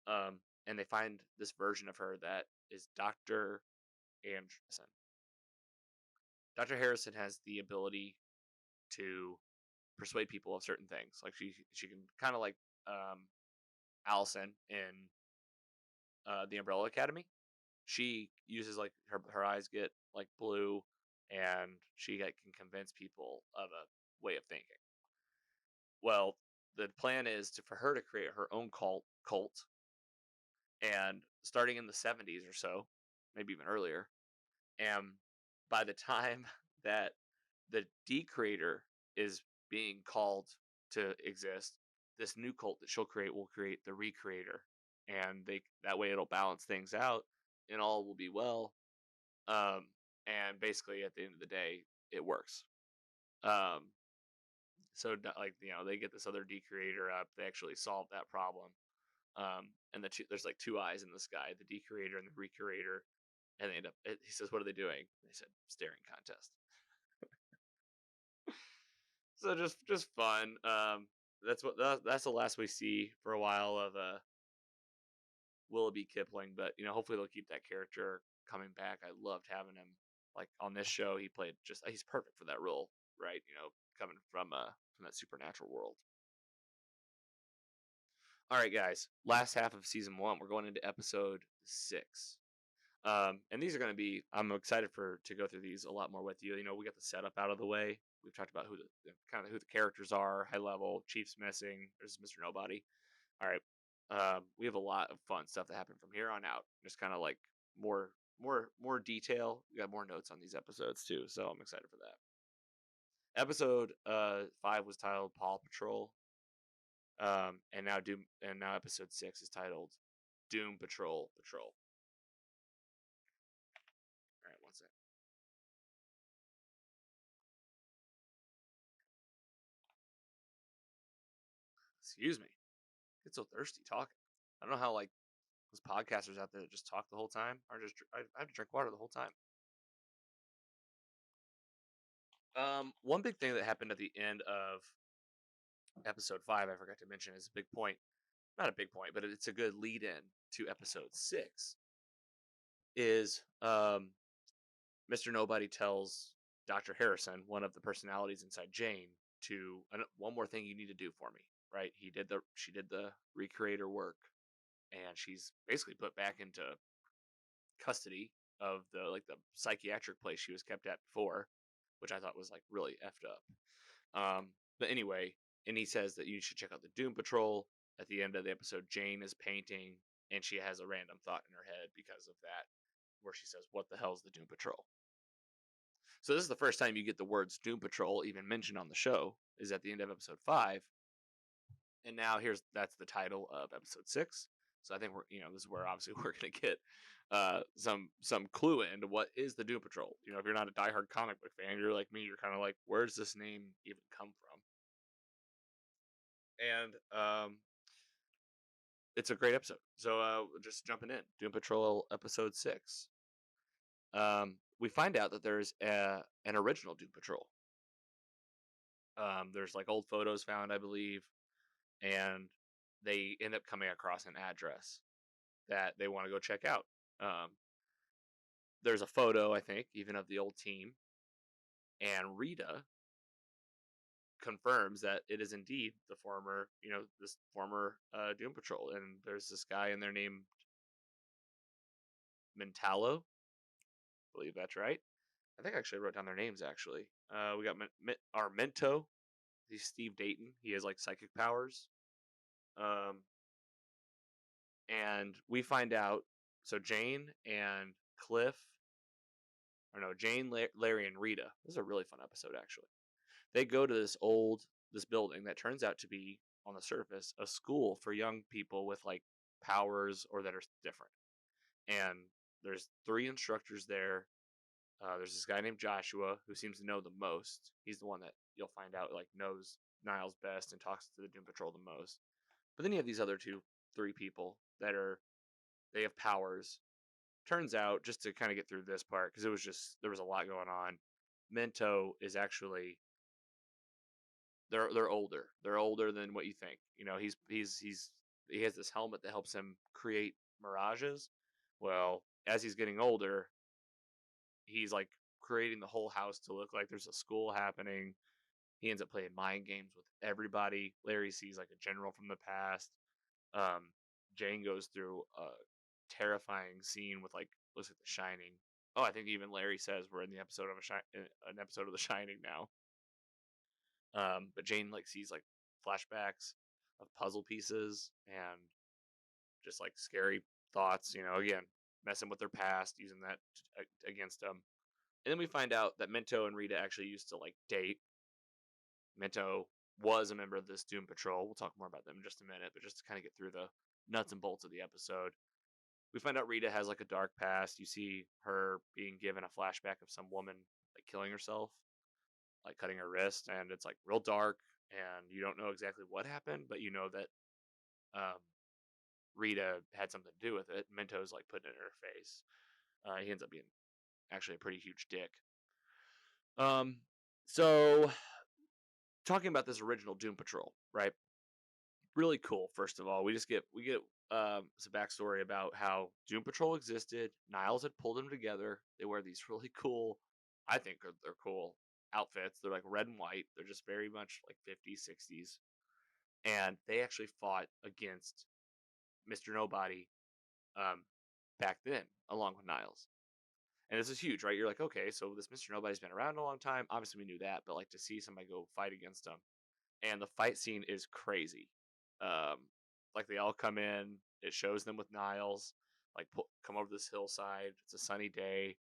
And they find this version of her that is Dr. Anderson. Dr. Harrison has the ability to persuade people of certain things. Like she can kind of like Allison in the Umbrella Academy. She uses like her eyes get like blue, and she can convince people of a way of thinking. Well, the plan is for her to create her own cult, and starting in the 70s or so, maybe even earlier, and by the time that the decreator is being called to exist, this new cult that she'll create will create the recreator, and that way it'll balance things out, and all will be well. And basically, at the end of the day, it works. So like they get this other decreator up. They actually solve that problem. And there's like two eyes in the sky, the decreator and the recreator, and they end up. He says, "What are they doing?" They said, "Staring contest." So just fun. That's the last we see for a while of Willoughby Kipling, but hopefully they'll keep that character coming back. I loved having him like on this show. He's perfect for that role, right? Coming from that supernatural world. All right, guys. Last half of season 1, we're going into episode 6. And these are going to be. I'm excited to go through these a lot more with you. We got the setup out of the way. We've talked about who the characters are, high level. Chief's missing. There's Mr. Nobody. All right. We have a lot of fun stuff that happened from here on out. Just kind of like more detail. We got more notes on these episodes too, so I'm excited for that. Episode 5 was titled Paw Patrol. And now episode 6 is titled Doom Patrol Patrol. All right, one second. Excuse me. I get so thirsty talking. I don't know how like those podcasters out there that just talk the whole time, or I have to drink water the whole time. One big thing that happened at the end of episode 5, I forgot to mention, is a big point. Not a big point, but it's a good lead in to episode 6. Is Mr. Nobody tells Dr. Harrison, one of the personalities inside Jane, one more thing you need to do for me, right? She did the recreator work, and she's basically put back into custody of the psychiatric place she was kept at before, which I thought was like really effed up. But anyway, and he says that you should check out the Doom Patrol. At the end of the episode, Jane is painting, and she has a random thought in her head because of that, where she says, "What the hell is the Doom Patrol?" So this is the first time you get the words Doom Patrol even mentioned on the show, is at the end of episode 5. And now that's the title of episode 6. So I think this is where obviously we're gonna get some clue into what is the Doom Patrol. If you're not a diehard comic book fan, you're like me, you're kind of like, where does this name even come from? And it's a great episode. So just jumping in, Doom Patrol episode 6. We find out that there's an original Doom Patrol. There's like old photos found, I believe, and they end up coming across an address that they want to go check out. Um, there's a photo, I think, even of the old team, and Rita confirms that it is indeed the former, this former Doom Patrol, and there's this guy in there named Mentalo. I believe that's right. I think I actually wrote down their names. Actually, we got our Mento. He's Steve Dayton. He has like psychic powers. Um, and we find out. So Jane and Cliff, or no, Jane, Larry, and Rita. This is a really fun episode, actually. They go to this building that turns out to be on the surface a school for young people with like powers or that are different. And there's 3 instructors there. There's this guy named Joshua who seems to know the most. He's the one that you'll find out like knows Niles best and talks to the Doom Patrol the most. But then you have these other 3 people that they have powers. Turns out, just to kind of get through this part, because there was a lot going on. Mento is actually they're older. They're older than what you think. He has this helmet that helps him create mirages. Well, as he's getting older, he's like creating the whole house to look like there's a school happening. He ends up playing mind games with everybody. Larry sees like a general from the past. Um, Jane goes through a terrifying scene with like looks like The Shining. Oh, I think even Larry says we're in the episode of an episode of The Shining now. But Jane like sees like flashbacks of puzzle pieces and just like scary thoughts. Again, messing with their past, using that against them. And then we find out that Mento and Rita actually used to like date. Mento was a member of this Doom Patrol. We'll talk more about them in just a minute, but just to kind of get through the nuts and bolts of the episode, we find out Rita has like a dark past. You see her being given a flashback of some woman like killing herself, like cutting her wrist, and it's like real dark, and you don't know exactly what happened, but you know that um, Rita had something to do with it. Mento's like putting it in her face. He ends up being actually a pretty huge dick. Um, so talking about this original Doom Patrol, right? Really cool. First of all, we get some backstory about how Doom Patrol existed. Niles had pulled them together. They wear these really cool, I think they're cool outfits. They're like red and white. They're just very much like 50s, 60s. And they actually fought against Mr. Nobody um, back then, along with Niles. And this is huge, right? You're like, okay, so this Mr. Nobody's been around a long time. Obviously, we knew that, but like to see somebody go fight against him, and the fight scene is crazy. Um, like they all come in. It shows them with Niles, like come over this hillside. It's a sunny day.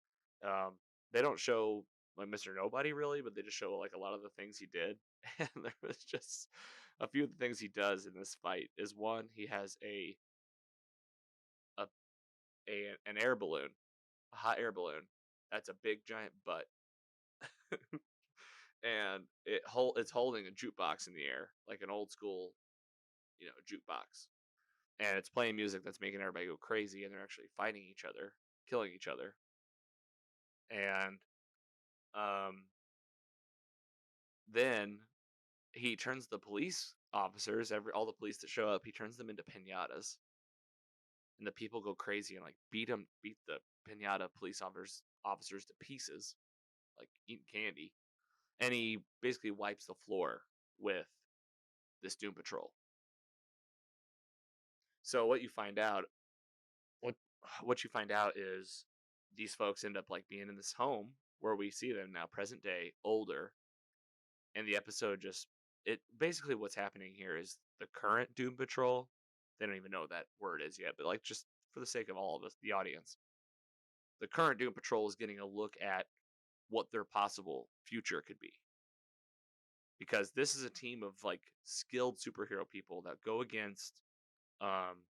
Um, they don't show like Mr. Nobody really, but they just show like a lot of the things he did. And there was just a few of the things he does in this fight. Is one, he has a, an air balloon, a hot air balloon. That's a big giant butt. And it's holding a jukebox in the air, like an old school, jukebox, and it's playing music that's making everybody go crazy, and they're actually fighting each other, killing each other, and um, then he turns the police officers, all the police that show up, he turns them into pinatas, and the people go crazy and like beat the pinata police officers to pieces, like eating candy, and he basically wipes the floor with this Doom Patrol. So what what you find out is these folks end up like being in this home where we see them now present day, older, and the episode just it basically what's happening here is the current Doom Patrol, they don't even know what that word is yet, but like just for the sake of all of us, the audience, the current Doom Patrol is getting a look at what their possible future could be. Because this is a team of like skilled superhero people that go against um,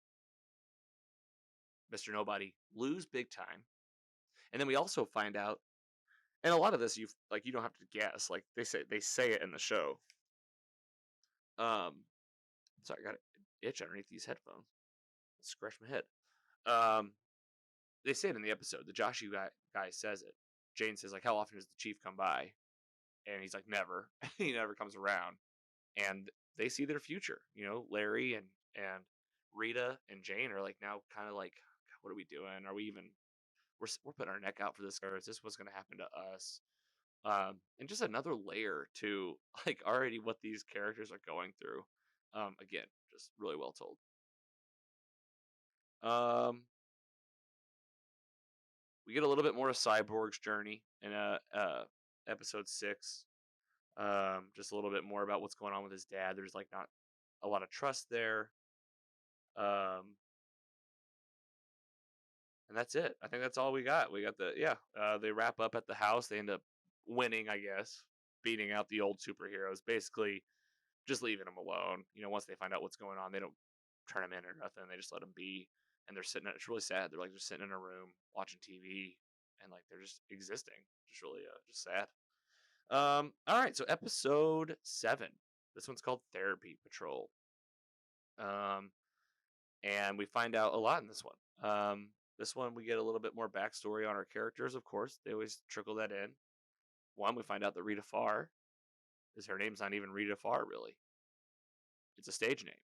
Mr. Nobody, lose big time. And then we also find out, and a lot of this you don't have to guess. Like they say it in the show. Um, sorry, I got an itch underneath these headphones. Scratch my head. Um, they say it in the episode. The Joshua guy says it. Jane says like, "How often does the chief come by?" and he's like, never. He never comes around, and they see their future. Larry and Rita and Jane are like now kind of like, what are we doing? Are we even? We're putting our neck out for this, or is this what's going to happen to us? And just another layer to like already what these characters are going through. Again, just really well told. Um, we get a little bit more of Cyborg's journey in episode 6. Just a little bit more about what's going on with his dad. There's like not a lot of trust there. Um, and that's it. I think that's all we got. We got they wrap up at the house. They end up winning, I guess, beating out the old superheroes. Basically, just leaving them alone. Once they find out what's going on, they don't turn them in or nothing. They just let them be. And they're sitting. It's really sad. They're like just sitting in a room watching TV, and like they're just existing. Just really, just sad. All right. So episode 7. This one's called Therapy Patrol. And we find out a lot in this one. This one we get a little bit more backstory on our characters. Of course, they always trickle that in. One, we find out that Rita Farr her name's not even Rita Farr, really. It's a stage name.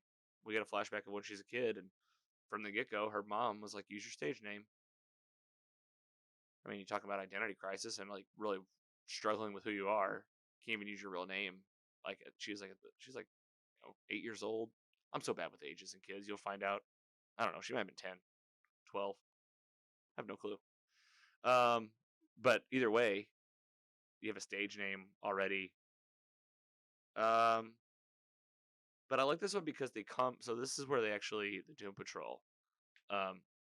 We get a flashback of when she's a kid, and from the get-go, her mom was like, use your stage name. I mean, you talk about identity crisis and like really struggling with who you are. Can't even use your real name. Like she's like 8 years old. I'm so bad with ages and kids. You'll find out. I don't know. She might have been 10, 12. I have no clue. But either way, you have a stage name already. But I like this one because they come. So this is where the Doom Patrol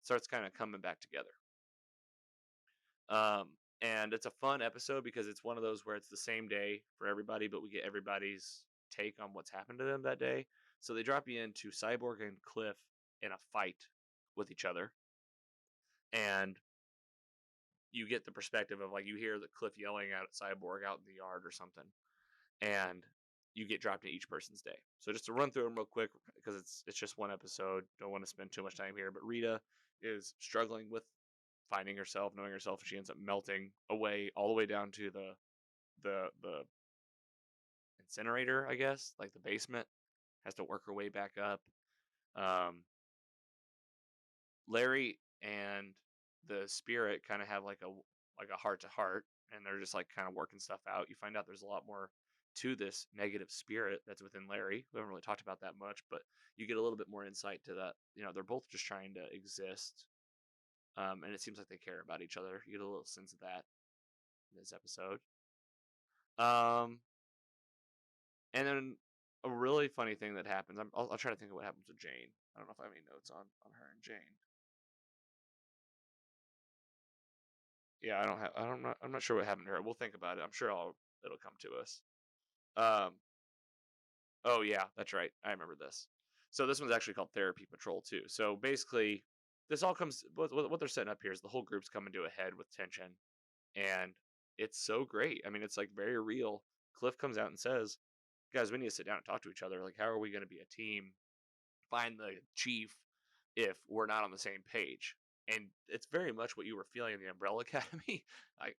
starts kind of coming back together. And it's a fun episode because it's one of those where it's the same day for everybody, but we get everybody's take on what's happened to them that day. So they drop you into Cyborg and Cliff in a fight with each other, and you get the perspective of like you hear the Cliff yelling at Cyborg out in the yard or something, and you get dropped in each person's day. So just to run through them real quick because it's just one episode. Don't want to spend too much time here, but Rita is struggling with finding herself, knowing herself, and she ends up melting away all the way down to the incinerator, I guess, like the basement. Has to work her way back up. Larry and the spirit kind of have like a heart to heart, and they're just like kind of working stuff out. You find out there's a lot more to this negative spirit that's within Larry. We haven't really talked about that much, but you get a little bit more insight to that. They're both just trying to exist, and it seems like they care about each other. You get a little sense of that in this episode. And then a really funny thing that happens. I'll try to think of what happens with Jane. I don't know if I have any notes on her and Jane. Yeah, I don't have. I'm not sure what happened to her. We'll think about it. I'm sure it'll come to us. Um. Oh yeah, that's right. I remember this. So this one's actually called Therapy Patrol too. So basically, this all comes. What they're setting up here is the whole group's coming to a head with tension, and it's so great. I mean, it's like very real. Cliff comes out and says, "Guys, we need to sit down and talk to each other. Like, how are we going to be a team? Find the chief if we're not on the same page." And it's very much what you were feeling in the Umbrella Academy.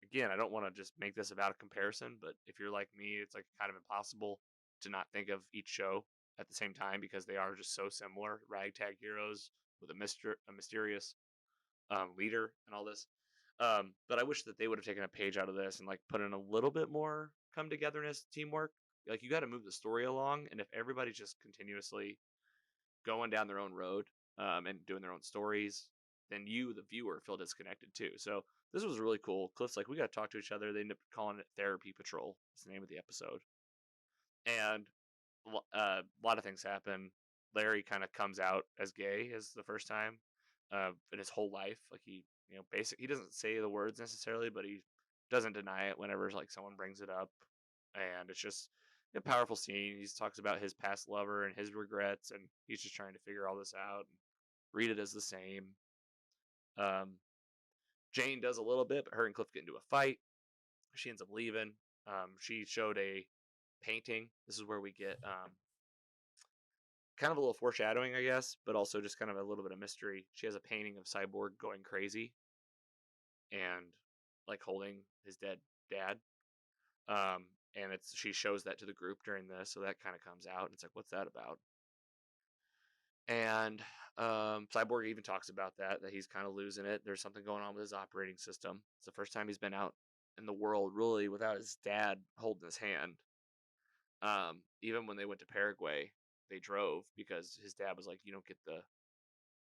Again, I don't want to just make this about a comparison, but if you're like me, it's like kind of impossible to not think of each show at the same time because they are just so similar. Ragtag heroes with a mysterious leader and all this. But I wish that they would have taken a page out of this and like put in a little bit more come togetherness, teamwork. Like you got to move the story along, and if everybody's just continuously going down their own road and doing their own stories, then you, the viewer, feel disconnected too. So this was really cool. Cliff's like, we got to talk to each other. They end up calling it Therapy Patrol. It's the name of the episode. And a lot of things happen. Larry kind of comes out as gay as the first time in his whole life. Like he doesn't say the words necessarily, but he doesn't deny it whenever like someone brings it up. And it's just a powerful scene. He talks about his past lover and his regrets, and he's just trying to figure all this out. And Rita does the same. Jane does a little bit, but her and Cliff get into a fight. She ends up leaving. She showed a painting. This is where we get kind of a little foreshadowing, I guess, but also just kind of a little bit of mystery. She has a painting of Cyborg going crazy and like holding his dead dad. and she shows that to the group during this, so that kind of comes out. And it's like, what's that about? And Cyborg even talks about that he's kind of losing it. There's something going on with his operating system. It's the first time he's been out in the world really without his dad holding his hand. Even when they went to Paraguay, they drove because his dad was like, "You don't get the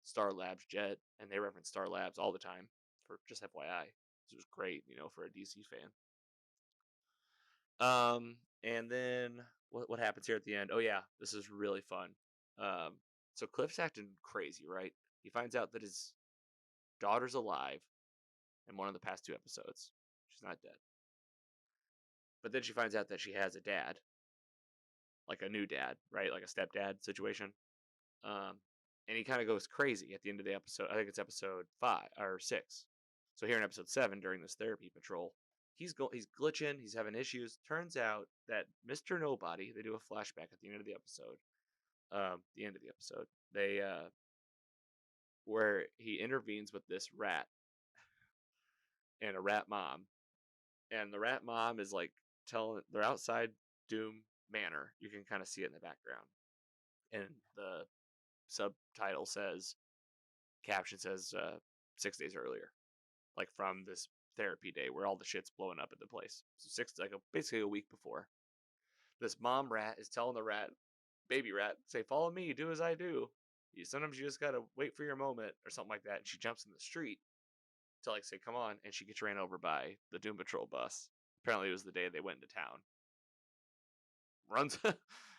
Star Labs jet," and they reference Star Labs all the time. For just FYI, it was great, for a DC fan. And then what happens here at the end? Oh yeah, this is really fun. So Cliff's acting crazy, right? He finds out that his daughter's alive in one of the past 2 episodes. She's not dead. But then she finds out that she has a dad, like a new dad, right? Like a stepdad situation. And he kind of goes crazy at the end of the episode. I think it's episode 5 or 6. So here in episode 7, during this therapy patrol, he's glitching. He's having issues. Turns out that Mr. Nobody. They do a flashback at the end of the episode. They where he intervenes with this rat and a rat mom, and the rat mom is like they're outside Doom Manor. You can kind of see it in the background, and the subtitle caption says 6 days earlier, like from this therapy day where all the shit's blowing up at the place. So basically a week before. This mom rat is telling the baby rat, say, "Follow me, do as I do. Sometimes you just gotta wait for your moment," or something like that. And she jumps in the street to like say, "Come on," and she gets ran over by the Doom Patrol bus. Apparently, it was the day they went into town. Runs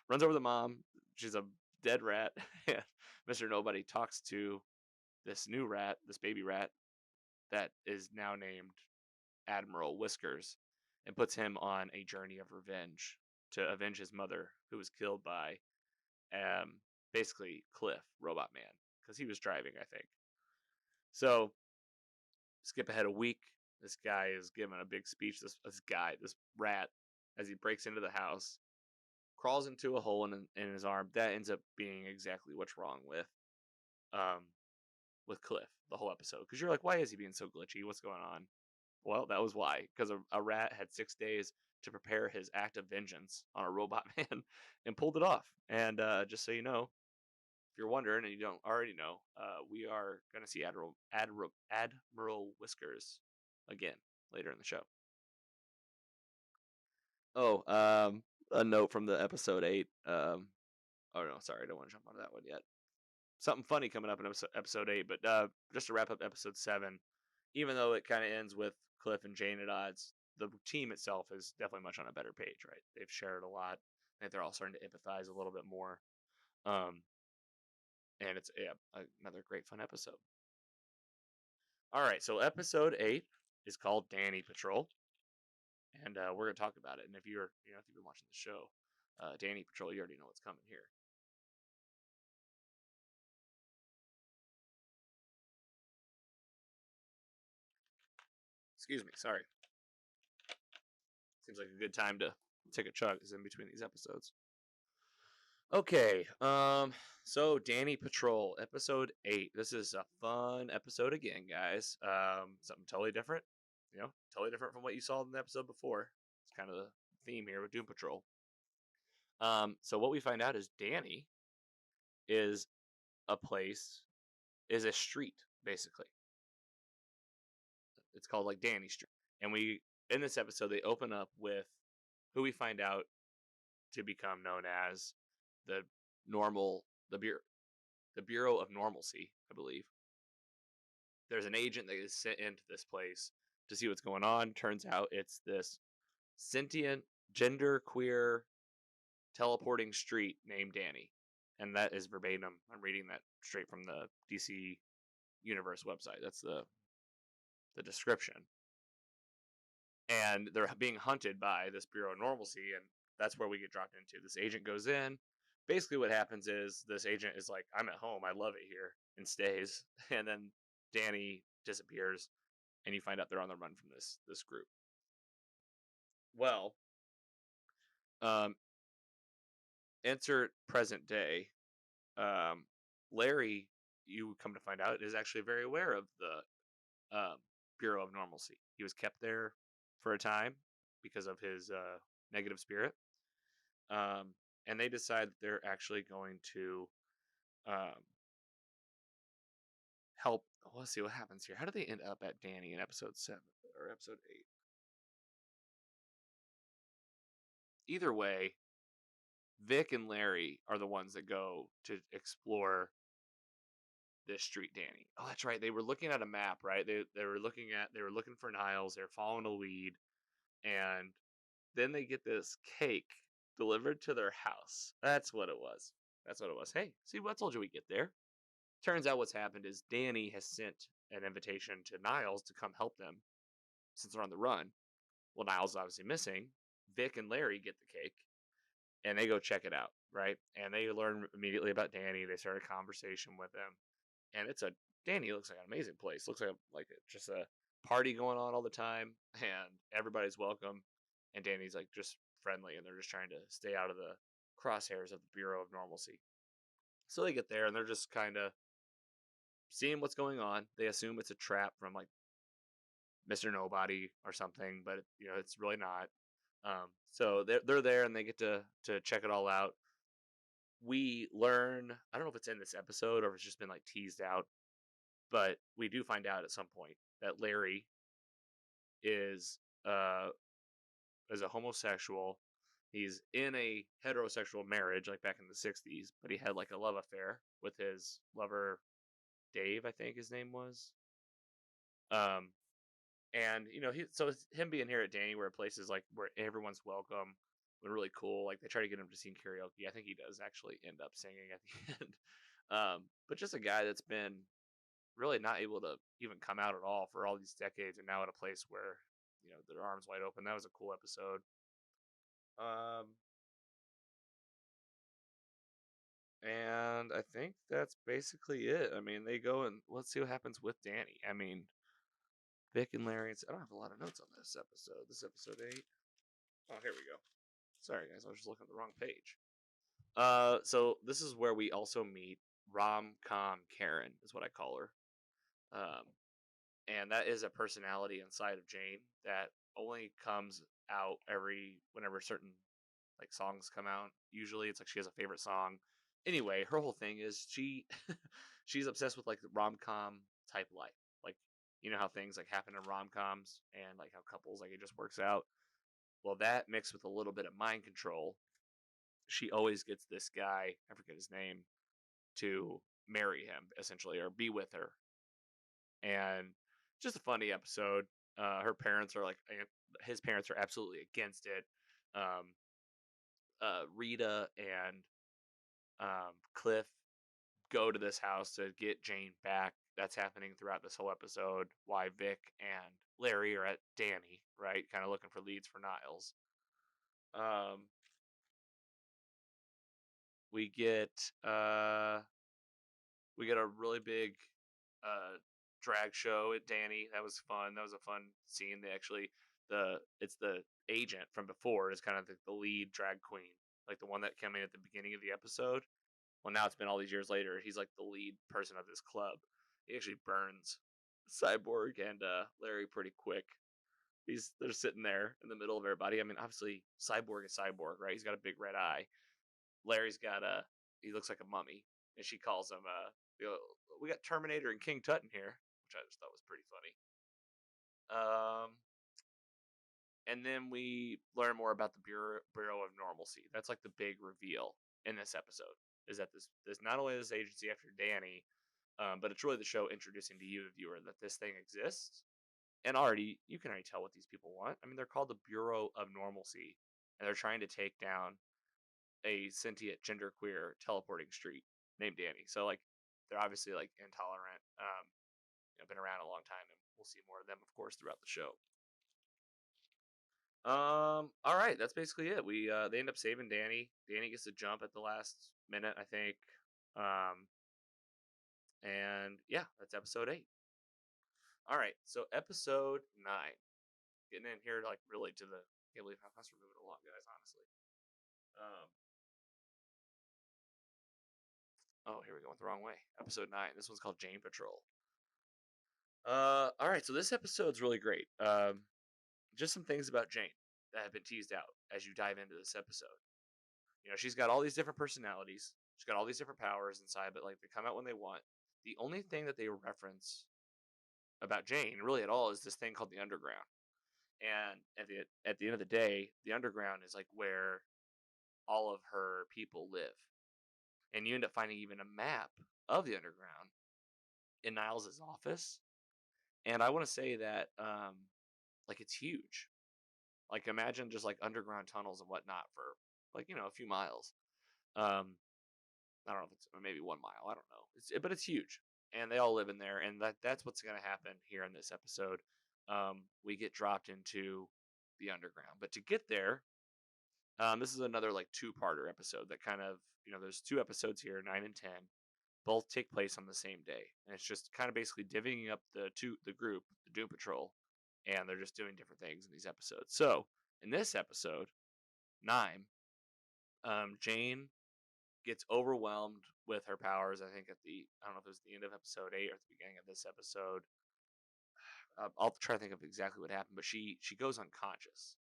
runs over the mom. She's a dead rat. And Mr. Nobody talks to this new rat, this baby rat, that is now named Admiral Whiskers, and puts him on a journey of revenge to avenge his mother, who was killed by basically Cliff, Robot Man, because he was driving, I think. So skip ahead a week. This guy is giving a big speech. This rat, as he breaks into the house, crawls into a hole in his arm. That ends up being exactly what's wrong with Cliff the whole episode. Because you're like, why is he being so glitchy? What's going on? Well, that was why. Because a rat had 6 days to prepare his act of vengeance on a robot man and pulled it off. And just so you know, if you're wondering and you don't already know, we are going to see Admiral Whiskers again later in the show. Oh, a note from the episode 8. Oh no, sorry, I don't want to jump onto that one yet. Something funny coming up in episode 8, but just to wrap up episode 7, even though it kind of ends with Cliff and Jane at odds, the team itself is definitely much on a better page, right? They've shared a lot. I think they're all starting to empathize a little bit more. And it's another great fun episode. All right, so episode 8 is called Danny Patrol, and we're gonna talk about it. And if you've been watching the show, Danny Patrol, you already know what's coming here. Excuse me, sorry. Seems like a good time to take a chug is in between these episodes. Okay, so Danny Patrol, episode 8. This is a fun episode again, guys. Something totally different, totally different from what you saw in the episode before. It's kind of the theme here with Doom Patrol. So what we find out is Danny is a street, basically. It's called like Danny Street. And in this episode, they open up with who we find out to become known as the Bureau of Normalcy, I believe. There's an agent that is sent into this place to see what's going on. Turns out it's this sentient, genderqueer, teleporting street named Danny. And that is verbatim. I'm reading that straight from the DC Universe website. That's the description. And they're being hunted by this Bureau of Normalcy, and that's where we get dropped into. This agent goes in. Basically, what happens is this agent is like, "I'm at home. I love it here," and stays. And then Danny disappears, and you find out they're on the run from this group. Well, enter present day. Larry, you come to find out, is actually very aware of the Bureau of Normalcy. He was kept there for a time because of his negative spirit. Um, and they decide that they're actually going to um, help. Well, let's see what happens here. How do they end up at Danny in episode 7 or episode 8? Either way, Vic and Larry are the ones that go to explore this street Danny. Oh, that's right. They were looking at a map, right? They were looking for Niles. They're following a lead, and then they get this cake delivered to their house. That's what it was. That's what it was. Hey, see, what I told you we get there. Turns out what's happened is Danny has sent an invitation to Niles to come help them since they're on the run. Well, Niles is obviously missing. Vic and Larry get the cake and they go check it out, right? And they learn immediately about Danny. They start a conversation with him, and Danny looks like an amazing place. Looks like just a party going on all the time, and everybody's welcome. And Danny's like just friendly, and they're just trying to stay out of the crosshairs of the Bureau of Normalcy. So they get there, and they're just kind of seeing what's going on. They assume it's a trap from like Mr. Nobody or something, but it's really not. So they're there and they get to check it all out. We learn, I don't know if it's in this episode or if it's just been like teased out, but we do find out at some point that Larry is uh is a homosexual. He's in a heterosexual marriage like back in the 60s, but he had like a love affair with his lover Dave, I think his name was. Um And him being here at Danny, where places like where everyone's welcome, were really cool. Like they try to get him to sing karaoke. I think he does actually end up singing at the end. But just a guy that's been really not able to even come out at all for all these decades, and now at a place where their arms wide open. That was a cool episode. Um, and I think that's basically it. I mean, they go and let's see what happens with Danny. I mean, Vic and Larry. I don't have a lot of notes on this episode. This episode 8. Oh, here we go. Sorry, guys, I was just looking at the wrong page. So this is where we also meet Rom-Com Karen, is what I call her. And that is a personality inside of Jane that only comes out whenever certain like songs come out. Usually, it's like she has a favorite song. Anyway, her whole thing is she's obsessed with like the rom-com type life. Like how things like happen in rom-coms and like how couples like it just works out. Well, that mixed with a little bit of mind control, she always gets this guy, I forget his name, to marry him essentially or be with her. And just a funny episode. Her parents are like, his parents are absolutely against it. Um, Rita and Cliff go to this house to get Jane back. That's happening throughout this whole episode. Why Vic and Larry are at Danny, right? Kind of looking for leads for Niles. Um, we get a really big uh, drag show at Danny. That was fun. That was a fun scene. It's the agent from before is kind of the lead drag queen, like the one that came in at the beginning of the episode. Well, now it's been all these years later. He's like the lead person of this club. He actually burns Cyborg and Larry pretty quick. They're sitting there in the middle of everybody. I mean, obviously Cyborg is Cyborg, right? He's got a big red eye. Larry's got he looks like a mummy, and she calls him we got Terminator and King Tut in here, which I just thought was pretty funny. And then we learn more about the Bureau of Normalcy. That's like the big reveal in this episode. Is that this not only this agency after Danny, but it's really the show introducing to you, the viewer, that this thing exists. And you can already tell what these people want. I mean, they're called the Bureau of Normalcy, and they're trying to take down a sentient genderqueer teleporting street named Danny. So like they're obviously like intolerant. Been around a long time, and we'll see more of them, of course, throughout the show. All right, that's basically it. They end up saving Danny. Danny gets to jump at the last minute, I think. Um, and yeah, that's episode 8. All right, so episode 9, getting in here like really to the. Can't believe how fast we're moving along, guys. Honestly. Um, oh, here we go. Went the wrong way. Episode 9. This one's called Jane Patrol. All right, so this episode's really great. Just some things about Jane. that have been teased out as you dive into this episode. She's got all these different personalities. She's got all these different powers inside, but like they come out when they want. The only thing that they reference about Jane, really at all, is this thing called the underground. And at the end of the day, the underground is like where all of her people live. And you end up finding even a map of the underground in Niles's office. And I want to say that like it's huge. Like imagine just like underground tunnels and whatnot for like a few miles. Um, I don't know if it's maybe 1 mile. I don't know. But it's huge, and they all live in there, and that's what's gonna happen here in this episode. We get dropped into the underground, but to get there, this is another like two-parter episode that kind of there's two episodes here, 9 and 10, both take place on the same day, and it's just kind of basically divvying up the group, the Doom Patrol, and they're just doing different things in these episodes. So in this episode 9, Jane gets overwhelmed with her powers. I think I don't know if it was the end of episode 8 or at the beginning of this episode. I'll try to think of exactly what happened, but she goes unconscious,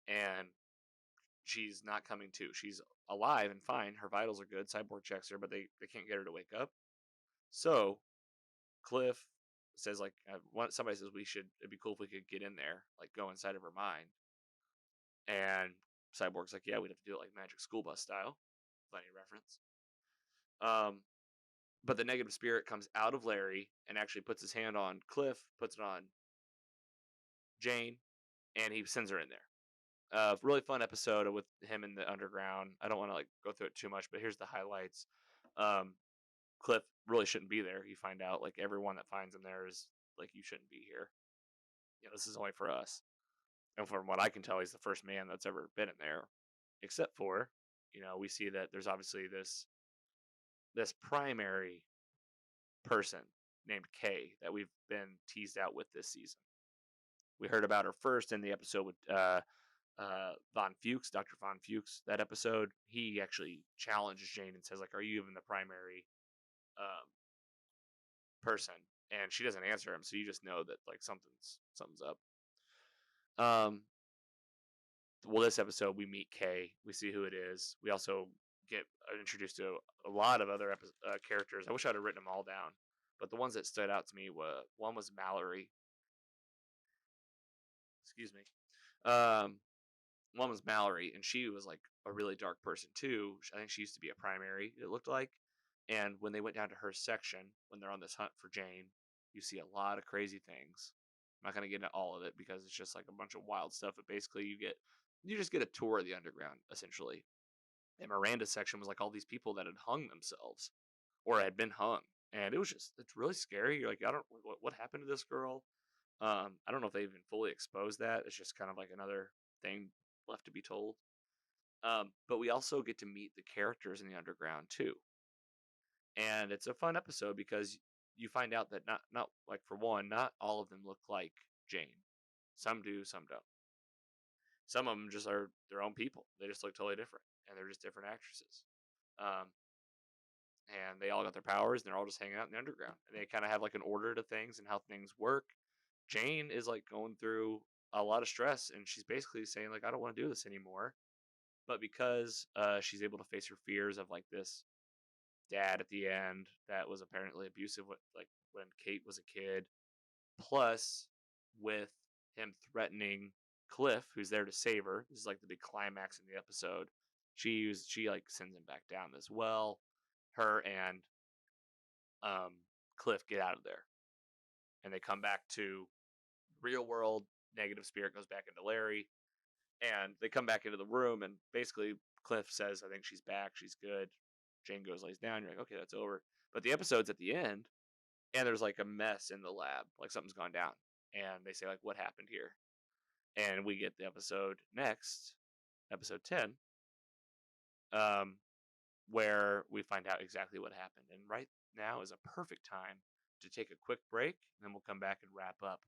and she's not coming to. She's alive and fine. Her vitals are good. Cyborg checks her, but they can't get her to wake up. So Cliff says like, somebody says it'd be cool if we could get in there, like go inside of her mind. And Cyborg's like, yeah, we'd have to do it like Magic School Bus style. Funny reference. But the negative spirit comes out of Larry and actually puts his hand on Cliff, puts it on Jane, and he sends her in there. Really fun episode with him in the underground. I don't want to like go through it too much, but here's the highlights. Cliff really shouldn't be there. You find out like everyone that finds him there is like, you shouldn't be here. This is only for us. And from what I can tell, he's the first man that's ever been in there, except for, we see that there's obviously this primary person named Kay that we've been teased out with this season. We heard about her first in the episode with Von Fuchs, Dr. Von Fuchs. That episode, he actually challenges Jane and says, like, are you even the primary person? And she doesn't answer him, so you just know that like something's up. Well, this episode we meet Kay. We see who it is. We also get introduced to a lot of other characters. I wish I'd have written them all down, but the ones that stood out to me one was Mallory. Excuse me. One was Mallory, and she was like a really dark person too. I think she used to be a primary, it looked like. And when they went down to her section, when they're on this hunt for Jane, you see a lot of crazy things. I'm not going to get into all of it because it's just like a bunch of wild stuff. But basically, you just get a tour of the underground, essentially. And Miranda's section was like all these people that had hung themselves or had been hung. And it's really scary. You're like, I don't, what happened to this girl? I don't know if they even fully exposed that. It's just kind of like another thing left to be told. But we also get to meet the characters in the underground too. And it's a fun episode because you find out that not like, for one, not all of them look like Jane. Some do, some don't. Some of them just are their own people. They just look totally different, and they're just different actresses. And they all got their powers, and they're all just hanging out in the underground. And they kind of have like an order to things and how things work. Jane is like going through a lot of stress, and she's basically saying like, I don't want to do this anymore. But because she's able to face her fears of like this dad at the end that was apparently abusive like when Kate was a kid, plus with him threatening Cliff, who's there to save her. This is like the big climax in the episode. She like sends him back down as well. Her and Cliff get out of there, and they come back to real world. Negative spirit goes back into Larry, and they come back into the room, and basically Cliff says, I think she's back, she's good. Jane goes, lays down. You're like, okay, that's over. But the episode's at the end, and there's like a mess in the lab, like something's gone down. And they say, like, what happened here? And we get the episode next, episode 10, where we find out exactly what happened. And right now is a perfect time to take a quick break, and then we'll come back and wrap up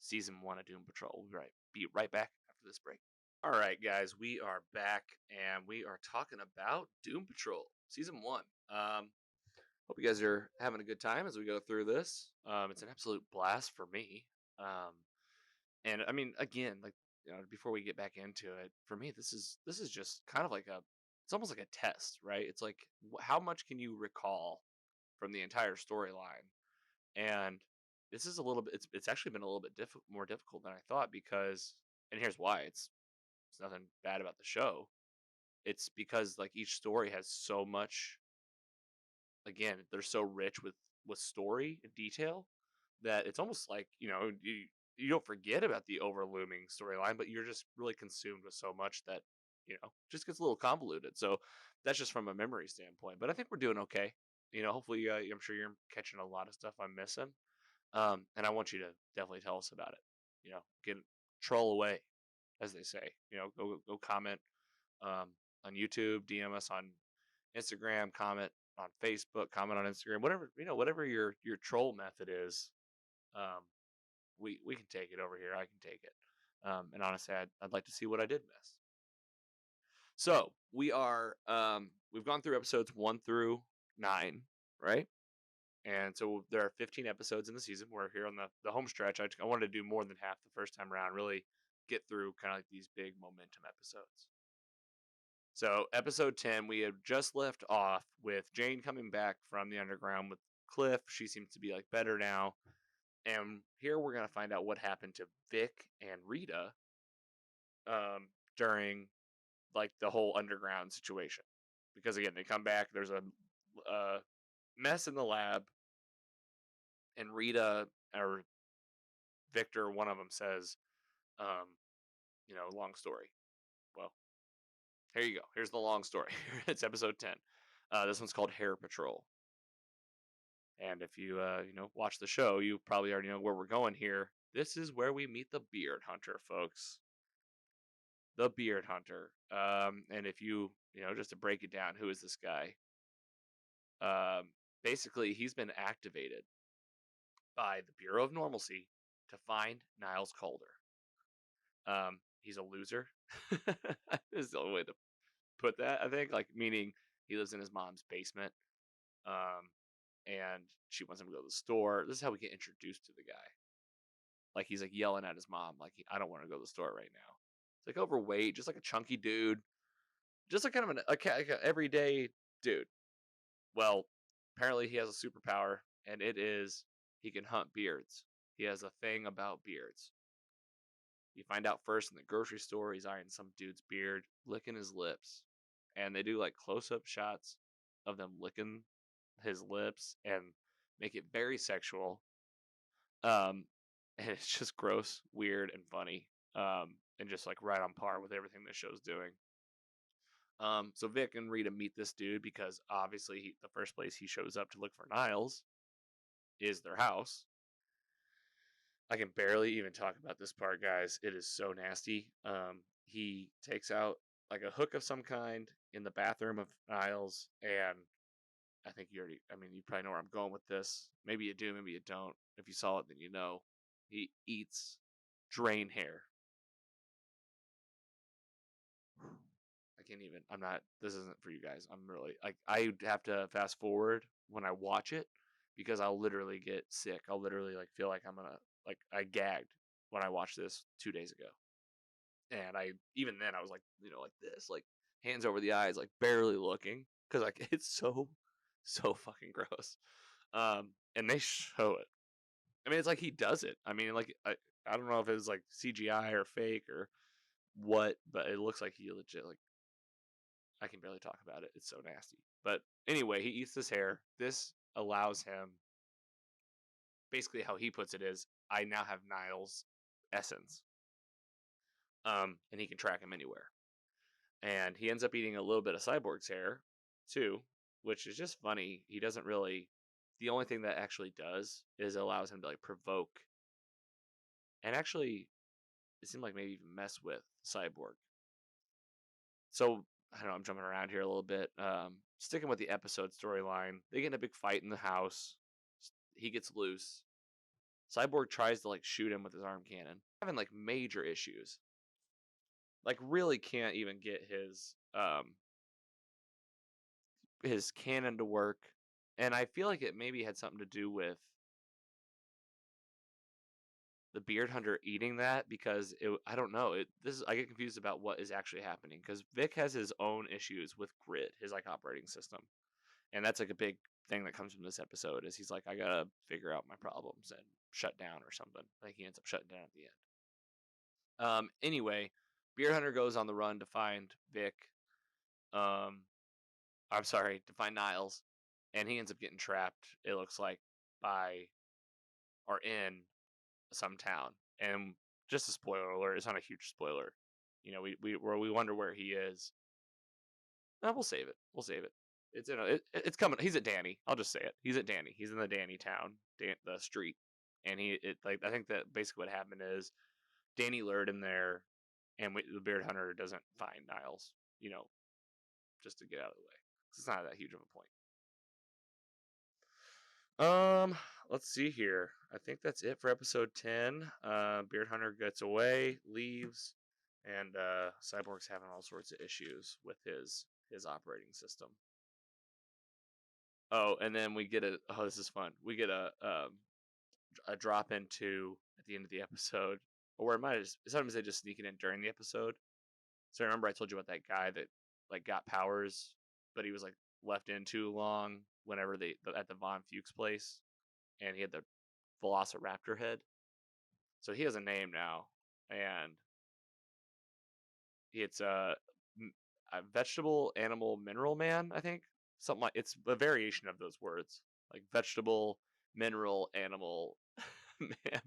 season 1 of Doom Patrol. We'll be right back after this break. All right, guys, we are back, and we are talking about Doom Patrol season 1. Hope you guys are having a good time as we go through this. It's an absolute blast for me. And I mean, again, like before we get back into it, for me, this is just kind of like it's almost like a test, right? It's like how much can you recall from the entire storyline? And this is a little bit. It's actually been a little bit more difficult than I thought because, and here's why. It's nothing bad about the show. It's because like each story has so much. Again, they're so rich with story and detail that it's almost like you don't forget about the overlooming storyline, but you're just really consumed with so much that just gets a little convoluted. So that's just from a memory standpoint. But I think we're doing okay. Hopefully, I'm sure you're catching a lot of stuff I'm missing, and I want you to definitely tell us about it. Get troll away, as they say. Go comment um, on YouTube, DM us on Instagram, comment on Facebook, comment on Instagram, whatever your troll method is. Um, we can take it over here. I can take it. And honestly, I'd like to see what I did miss. So we've gone through episodes 1 through 9, right? And so there are 15 episodes in the season. We're here on the home stretch. I wanted to do more than half the first time around, really get through kind of like these big momentum episodes. So episode 10, we have just left off with Jane coming back from the underground with Cliff. She seems to be like better now. And here we're going to find out what happened to Vic and Rita during like the whole underground situation. Because again, they come back, there's a mess in the lab, and Rita or Victor, one of them says, long story. Well, here you go. Here's the long story. It's episode 10. This one's called Hair Patrol. And if you watch the show, you probably already know where we're going here. This is where we meet the Beard Hunter, folks. The Beard Hunter. And if just to break it down, who is this guy? Basically, he's been activated by the Bureau of Normalcy to find Niles Calder. He's a loser. Is the only way to put that, I think. Like, meaning he lives in his mom's basement. And she wants him to go to the store. This is how we get introduced to the guy. Like, he's like yelling at his mom, like, I don't want to go to the store right now. It's like overweight, just like a chunky dude, just like kind of an everyday dude. Well, apparently he has a superpower, and it is he can hunt beards. He has a thing about beards. You find out first in the grocery store, he's eyeing some dude's beard, licking his lips, and they do like close-up shots of them licking his lips and make it very sexual. And it's just gross, weird, and funny. And just like right on par with everything this show's doing. So Vic and Rita meet this dude because obviously the first place he shows up to look for Niles is their house. I can barely even talk about this part, guys. It is so nasty. He takes out like a hook of some kind in the bathroom of Niles, and I think you probably know where I'm going with this. Maybe you do, maybe you don't. If you saw it, then you know. He eats drain hair. I can't even. I'm not. This isn't for you guys. I'm really like. I have to fast forward when I watch it because I'll literally get sick. I'll literally like feel like I'm gonna like I gagged when I watched this 2 days ago, and I even then I was like like this, like hands over the eyes, like barely looking because like it's so fucking gross. And they show it. I mean, it's like he does it. I mean, like I don't know if it's like CGI or fake or what, but it looks like he legit like I can barely talk about it. It's so nasty. But anyway, he eats this hair. This allows him basically how he puts it is I now have Niles' essence. And he can track him anywhere. And he ends up eating a little bit of Cyborg's hair too, which is just funny. He doesn't really the only thing that actually does is it allows him to like provoke and actually it seemed like maybe even mess with Cyborg. So I don't know, I'm jumping around here a little bit. Sticking with the episode storyline, they get in a big fight in the house. He gets loose. Cyborg tries to like shoot him with his arm cannon. Having like major issues. Like really can't even get his cannon to work. And I feel like it maybe had something to do with the beard hunter eating that because I don't know. I get confused about what is actually happening because Vic has his own issues with Grid, his like operating system, and that's like a big thing that comes from this episode. Is he's like, I gotta figure out my problems and shut down or something. Like he ends up shutting down at the end. Anyway, beard hunter goes on the run to find Vic. Um, I'm sorry, to find Niles, and he ends up getting trapped. It looks like by or in some town. And just a spoiler alert, it's not a huge spoiler. You know, we wonder where he is. No, we'll save it. We'll save it. It's it's coming. He's at Danny. I'll just say it. He's at Danny. He's in the Danny town, the street, and I think that basically what happened is Danny lured him there, and the beard hunter doesn't find Niles. You know, just to get out of the way. It's not that huge of a point. Let's see here. I think that's it for episode 10. Beard Hunter gets away, leaves, and Cyborg's having all sorts of issues with his operating system. Oh, and then we get this is fun. We get a drop into at the end of the episode, or it might have sometimes they just sneak it in during the episode. So remember I told you about that guy that like got powers, but he was like left in too long whenever at the Von Fuchs place, and he had the Velociraptor head. So he has a name now, and it's a vegetable, animal, mineral man. I think something like it's a variation of those words, like vegetable, mineral, animal, man.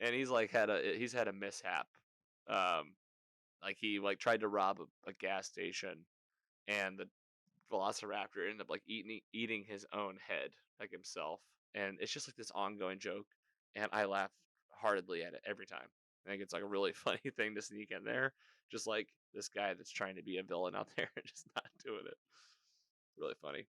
And he's had a mishap. Like he like tried to rob a gas station, and the Velociraptor ended up like eating his own head, like himself, and it's just like this ongoing joke, and I laugh heartedly at it every time. I think it's like a really funny thing to sneak in there, just like this guy that's trying to be a villain out there and just not doing it. Really funny.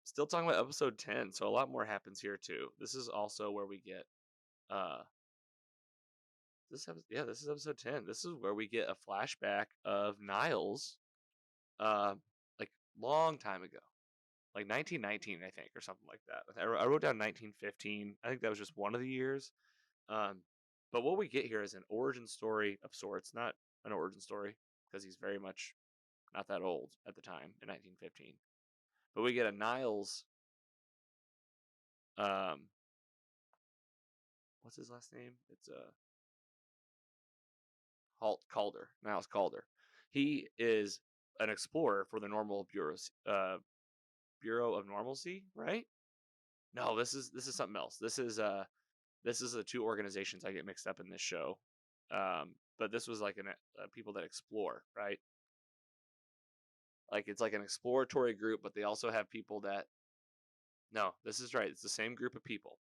Still talking about episode 10, so a lot more happens here too. This is also where we get this is episode 10. This is where we get a flashback of Niles like long time ago, like 1919 I think, or something like that. I wrote down 1915. I think that was just one of the years. But what we get here is an origin story of sorts, not an origin story because he's very much not that old at the time in 1915. But we get a Niles what's his last name? It's Calder. Niles Calder. He is an explorer for the Normal Bureau of Normalcy, right? No, this is something else. This is the two organizations I get mixed up in this show. But this was like people that explore, right? Like it's like an exploratory group, but they also have people that. No, this is right. It's the same group of people.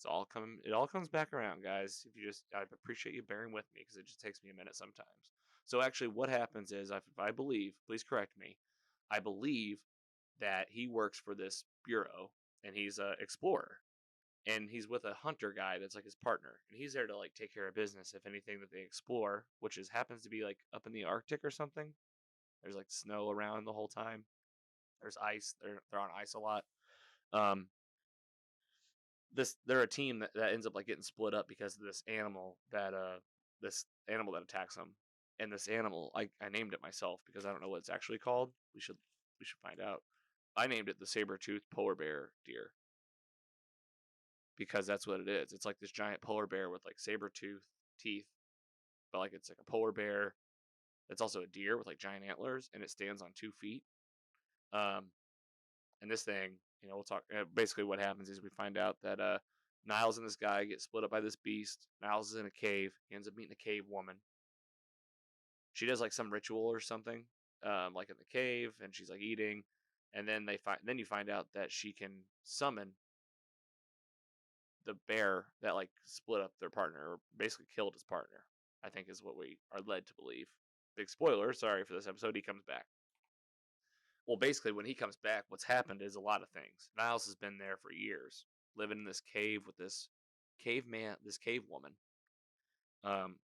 It all comes back around, guys. I appreciate you bearing with me because it just takes me a minute sometimes. So actually, what happens is, if I believe, please correct me, I believe that he works for this bureau and he's an explorer, and he's with a hunter guy that's like his partner, and he's there to like take care of business if anything that they explore, which happens to be like up in the Arctic or something. There's like snow around the whole time. There's ice. They're on ice a lot. Um, they're a team that ends up like getting split up because of this animal that attacks them. And this animal, I named it myself because I don't know what it's actually called. We should find out. I named it the saber-toothed polar bear deer because that's what it is. It's like this giant polar bear with like saber-tooth teeth, but like it's like a polar bear. It's also a deer with like giant antlers, and it stands on 2 feet. And this thing, we'll talk. Basically, what happens is we find out that Niles and this guy get split up by this beast. Niles is in a cave. He ends up meeting a cave woman. She does like some ritual or something, like in the cave, and she's like eating. And then then you find out that she can summon the bear that like split up their partner, or basically killed his partner. I think is what we are led to believe. Big spoiler. Sorry for this episode. He comes back. Well, basically, when he comes back, what's happened is a lot of things. Niles has been there for years, living in this cave with this cave woman.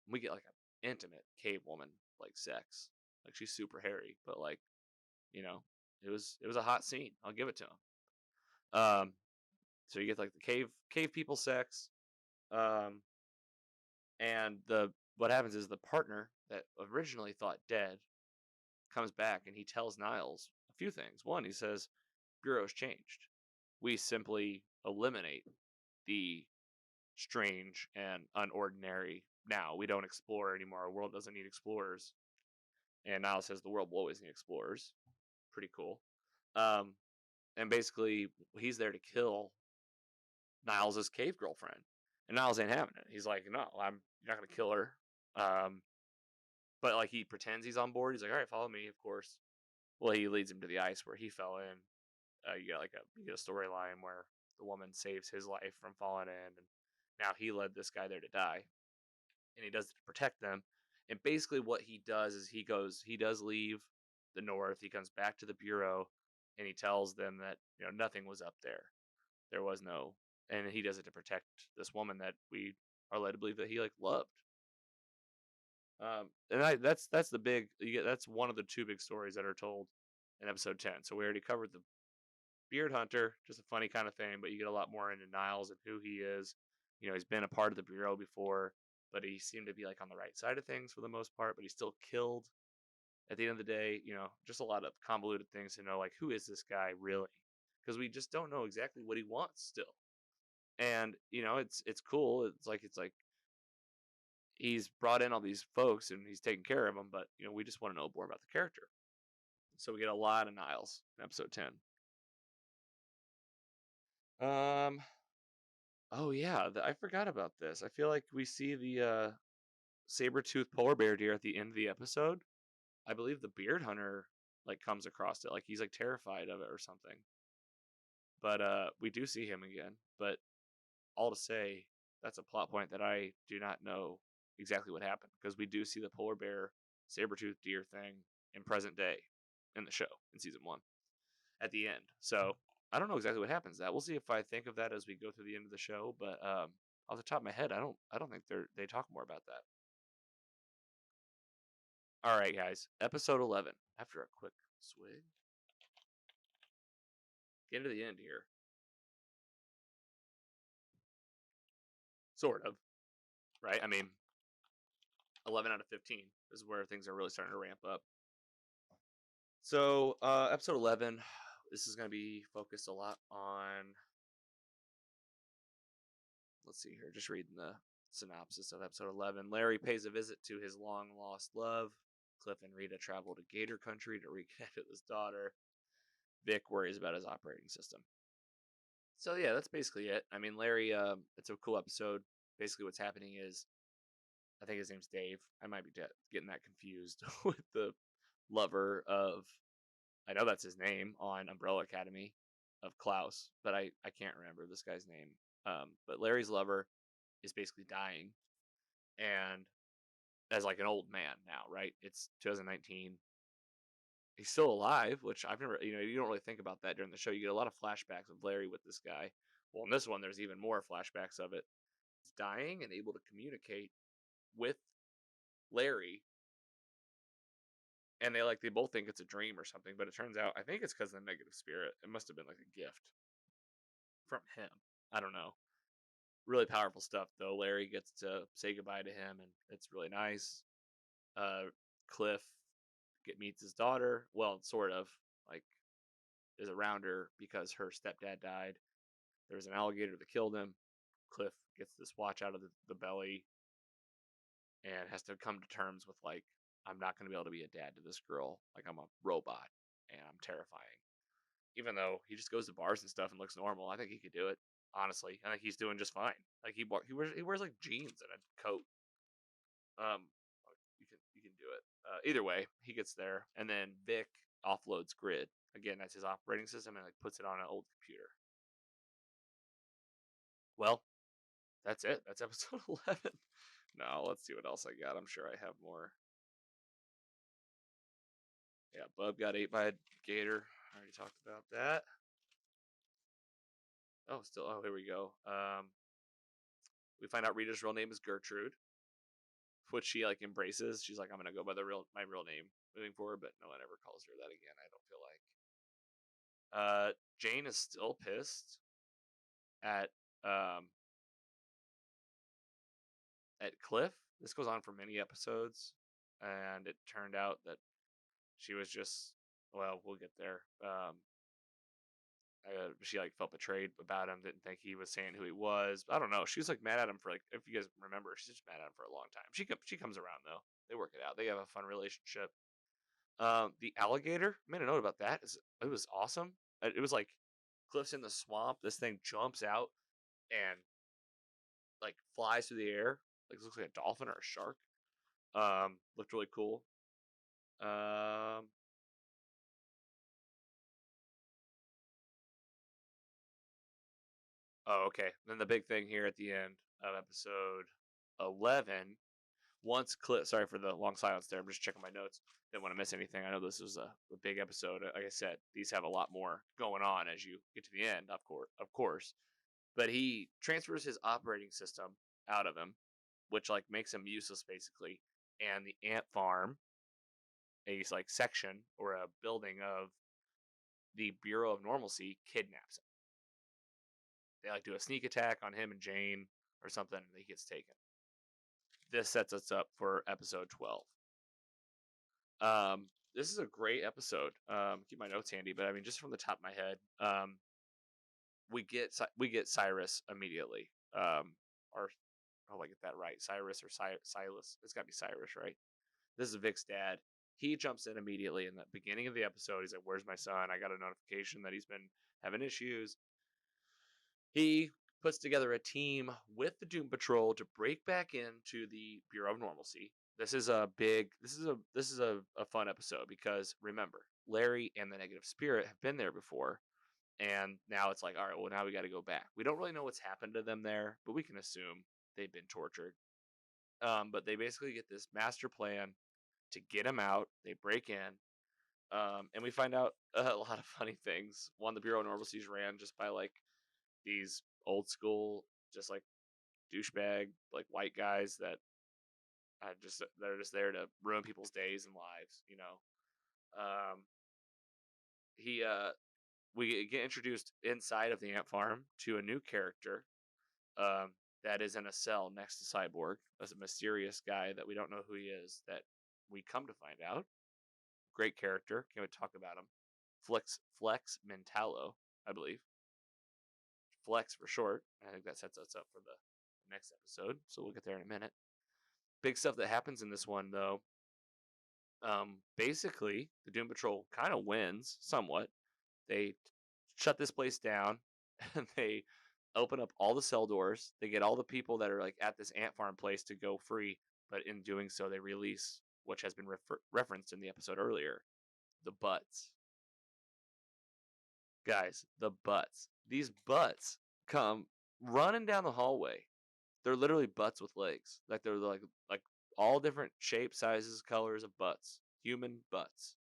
We get like an intimate cave woman like sex. Like she's super hairy, but like, it was a hot scene. I'll give it to him. So you get like the cave people sex, um, and the what happens is the partner that originally thought dead comes back and he tells Niles a few things. One, he says, Bureau's changed. We simply eliminate the strange and unordinary now. We don't explore anymore. Our world doesn't need explorers. And Niles says the world will always need explorers. Pretty cool. Um, and basically, he's there to kill Niles' cave girlfriend. And Niles ain't having it. He's like, no, I'm not going to kill her. Um, but like he pretends he's on board. He's like, all right, follow me, of course. Well, he leads him to the ice where he fell in. You get a storyline where the woman saves his life from falling in, and now he led this guy there to die, and he does it to protect them. And basically, what he does is he does leave the North. He comes back to the Bureau, and he tells them that nothing was up there. There was no, and he does it to protect this woman that we are led to believe that he like loved. That's the big. That's one of the two big stories that are told in episode 10. So we already covered the Beard Hunter, just a funny kind of thing, but you get a lot more into Niles and who he is. He's been a part of the Bureau before, but he seemed to be like on the right side of things for the most part, but he's still killed at the end of the day. Just a lot of convoluted things to know, like, who is this guy really? Because we just don't know exactly what he wants still. And, it's cool. It's like he's brought in all these folks and he's taking care of them, but, we just want to know more about the character. So we get a lot of Niles in episode 10. Um, Oh yeah, I forgot about this. I feel like we see the saber-toothed polar bear deer at the end of the episode. I believe the beard hunter like comes across it, like he's like terrified of it or something. But we do see him again. But all to say, that's a plot point that I do not know exactly what happened because we do see the polar bear saber-toothed deer thing in present day in the show in season 1 at the end. So I don't know exactly what happens. That we'll see if I think of that as we go through the end of the show. But off the top of my head, I don't think they talk more about that. All right, guys. Episode 11. After a quick swig, get to the end here. Sort of, right? I mean, 11 out of 15 is where things are really starting to ramp up. So episode 11. This is going to be focused a lot on. Let's see here. Just reading the synopsis of episode 11. Larry pays a visit to his long lost love. Cliff and Rita travel to Gator Country to reconnect with his daughter. Vic worries about his operating system. So yeah, that's basically it. I mean, Larry, it's a cool episode. Basically, what's happening is, I think his name's Dave. I might be getting that confused with the lover of. I know that's his name on Umbrella Academy of Klaus, but I can't remember this guy's name. But Larry's lover is basically dying, and as like an old man now, right? It's 2019. He's still alive, which I've never, you don't really think about that during the show. You get a lot of flashbacks of Larry with this guy. Well, in this one, there's even more flashbacks of it. He's dying and able to communicate with Larry, and they both think it's a dream or something, but it turns out I think it's because of the negative spirit. It must have been like a gift from him. I don't know. Really powerful stuff though. Larry gets to say goodbye to him, and it's really nice. Cliff meets his daughter. Well, sort of like is around her because her stepdad died. There was an alligator that killed him. Cliff gets this watch out of the belly and has to come to terms with like, I'm not going to be able to be a dad to this girl. Like, I'm a robot and I'm terrifying. Even though he just goes to bars and stuff and looks normal, I think he could do it. Honestly, I think he's doing just fine. Like he wears like jeans and a coat. Um, you can do it. Either way, he gets there, and then Vic offloads Grid again. That's his operating system, and like puts it on an old computer. Well, that's it. That's episode 11. Now let's see what else I got. I'm sure I have more. Yeah, Bub got ate by a gator. I already talked about that. Oh, here we go. We find out Rita's real name is Gertrude, which she like embraces. She's like, I'm gonna go by my real name moving forward, but no one ever calls her that again. I don't feel like. Jane is still pissed at um at Cliff. This goes on for many episodes, and it turned out that she was just, well, we'll get there. She like felt betrayed about him, didn't think he was saying who he was. I don't know. She was like mad at him for like, if you guys remember, she's just mad at him for a long time. She comes around though. They work it out. They have a fun relationship. The alligator, I made a note about that. It was awesome. It was like Cliff's in the swamp. This thing jumps out and like flies through the air. Like it looks like a dolphin or a shark. Looked really cool. Um, oh, okay. Then the big thing here at the end of episode 11. Once Cliff, sorry for the long silence there. I'm just checking my notes. Didn't want to miss anything. I know this was a big episode. Like I said, these have a lot more going on as you get to the end, of course. But he transfers his operating system out of him, which like makes him useless basically. And the ant farm, a like section or a building of the Bureau of Normalcy, kidnaps him. They like do a sneak attack on him and Jane or something, and he gets taken. This sets us up for episode 12. This is a great episode. Keep my notes handy, but I mean, just from the top of my head, we get Cyrus immediately. Or oh, I get that right, Cyrus or Silas. It's got to be Cyrus, right? This is Vic's dad. He jumps in immediately in the beginning of the episode. He's like, "Where's my son? I got a notification that he's been having issues." He puts together a team with the Doom Patrol to break back into the Bureau of Normalcy. This is a fun episode because remember, Larry and the Negative Spirit have been there before, and now it's like, all right, well now we got to go back. We don't really know what's happened to them there, but we can assume they've been tortured. But they basically get this master plan to get him out. They break in, and we find out a lot of funny things. One, the Bureau of Normalcy is ran just by like these old school, just like douchebag, like white guys that they're just there to ruin people's days and lives. Um, he we get introduced inside of the ant farm to a new character um, that is in a cell next to Cyborg as a mysterious guy that we don't know who he is. That we come to find out. Great character. Can't wait to talk about him. Flex Mentallo, I believe. Flex for short. I think that sets us up for the next episode. So we'll get there in a minute. Big stuff that happens in this one though. Basically, the Doom Patrol kind of wins somewhat. They shut this place down, and they open up all the cell doors. They get all the people that are like at this ant farm place to go free, but in doing so, they release, which has been referenced in the episode earlier, the butts. Guys, the butts. These butts come running down the hallway. They're literally butts with legs. Like they're like all different shapes, sizes, colors of butts. Human butts.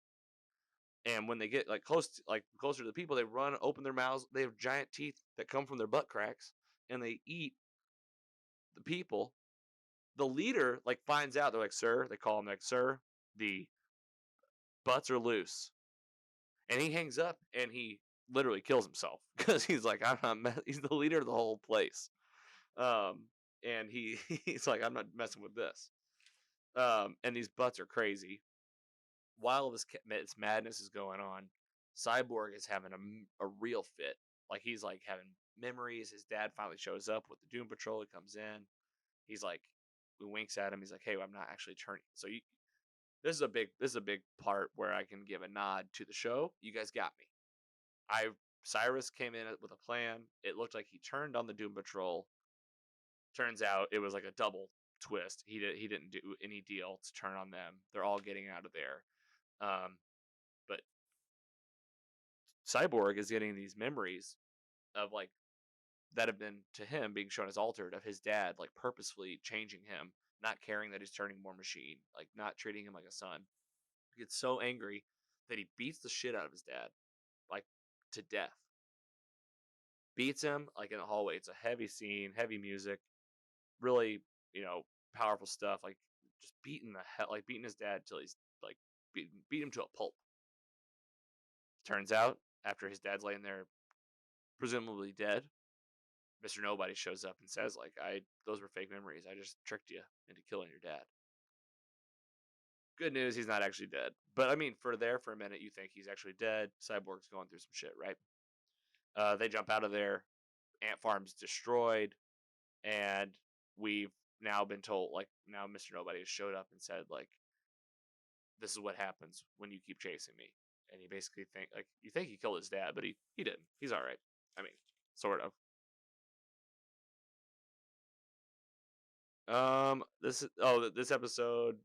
And when they get like closer to the people, they run, open their mouths. They have giant teeth that come from their butt cracks, and they eat the people. The leader like finds out. They're like, "Sir," they call him like, "Sir, the butts are loose," and he hangs up and he literally kills himself because he's like, "I'm not." He's the leader of the whole place, um, and he's like, "I'm not messing with this." And these butts are crazy. While this madness is going on, Cyborg is having a real fit. Like he's like having memories. His dad finally shows up with the Doom Patrol. He comes in. He's like, he winks at him. He's like, "Hey, I'm not actually turning." So this is a big part where I can give a nod to the show. You guys got me. Cyrus came in with a plan. It looked like he turned on the Doom Patrol. Turns out it was like a double twist. He didn't do any deal to turn on them. They're all getting out of there. Um, but Cyborg is getting these memories of like that have been to him being shown as altered of his dad like purposefully changing him, not caring that he's turning more machine, like not treating him like a son. He gets so angry that he beats the shit out of his dad, like to death. Beats him like in the hallway. It's a heavy scene, heavy music, really, powerful stuff. Like just beating the hell, like beating his dad till he's like beat him to a pulp. Turns out after his dad's laying there presumably dead, Mr. Nobody shows up and says, like, those were fake memories. I just tricked you into killing your dad. Good news, he's not actually dead. But I mean, for a minute, you think he's actually dead. Cyborg's going through some shit, right? They jump out of there. Ant Farm's destroyed, and we've now been told, like, now Mr. Nobody has showed up and said, like, this is what happens when you keep chasing me. And he basically you think he killed his dad, but he didn't. He's all right. I mean, sort of. This episode,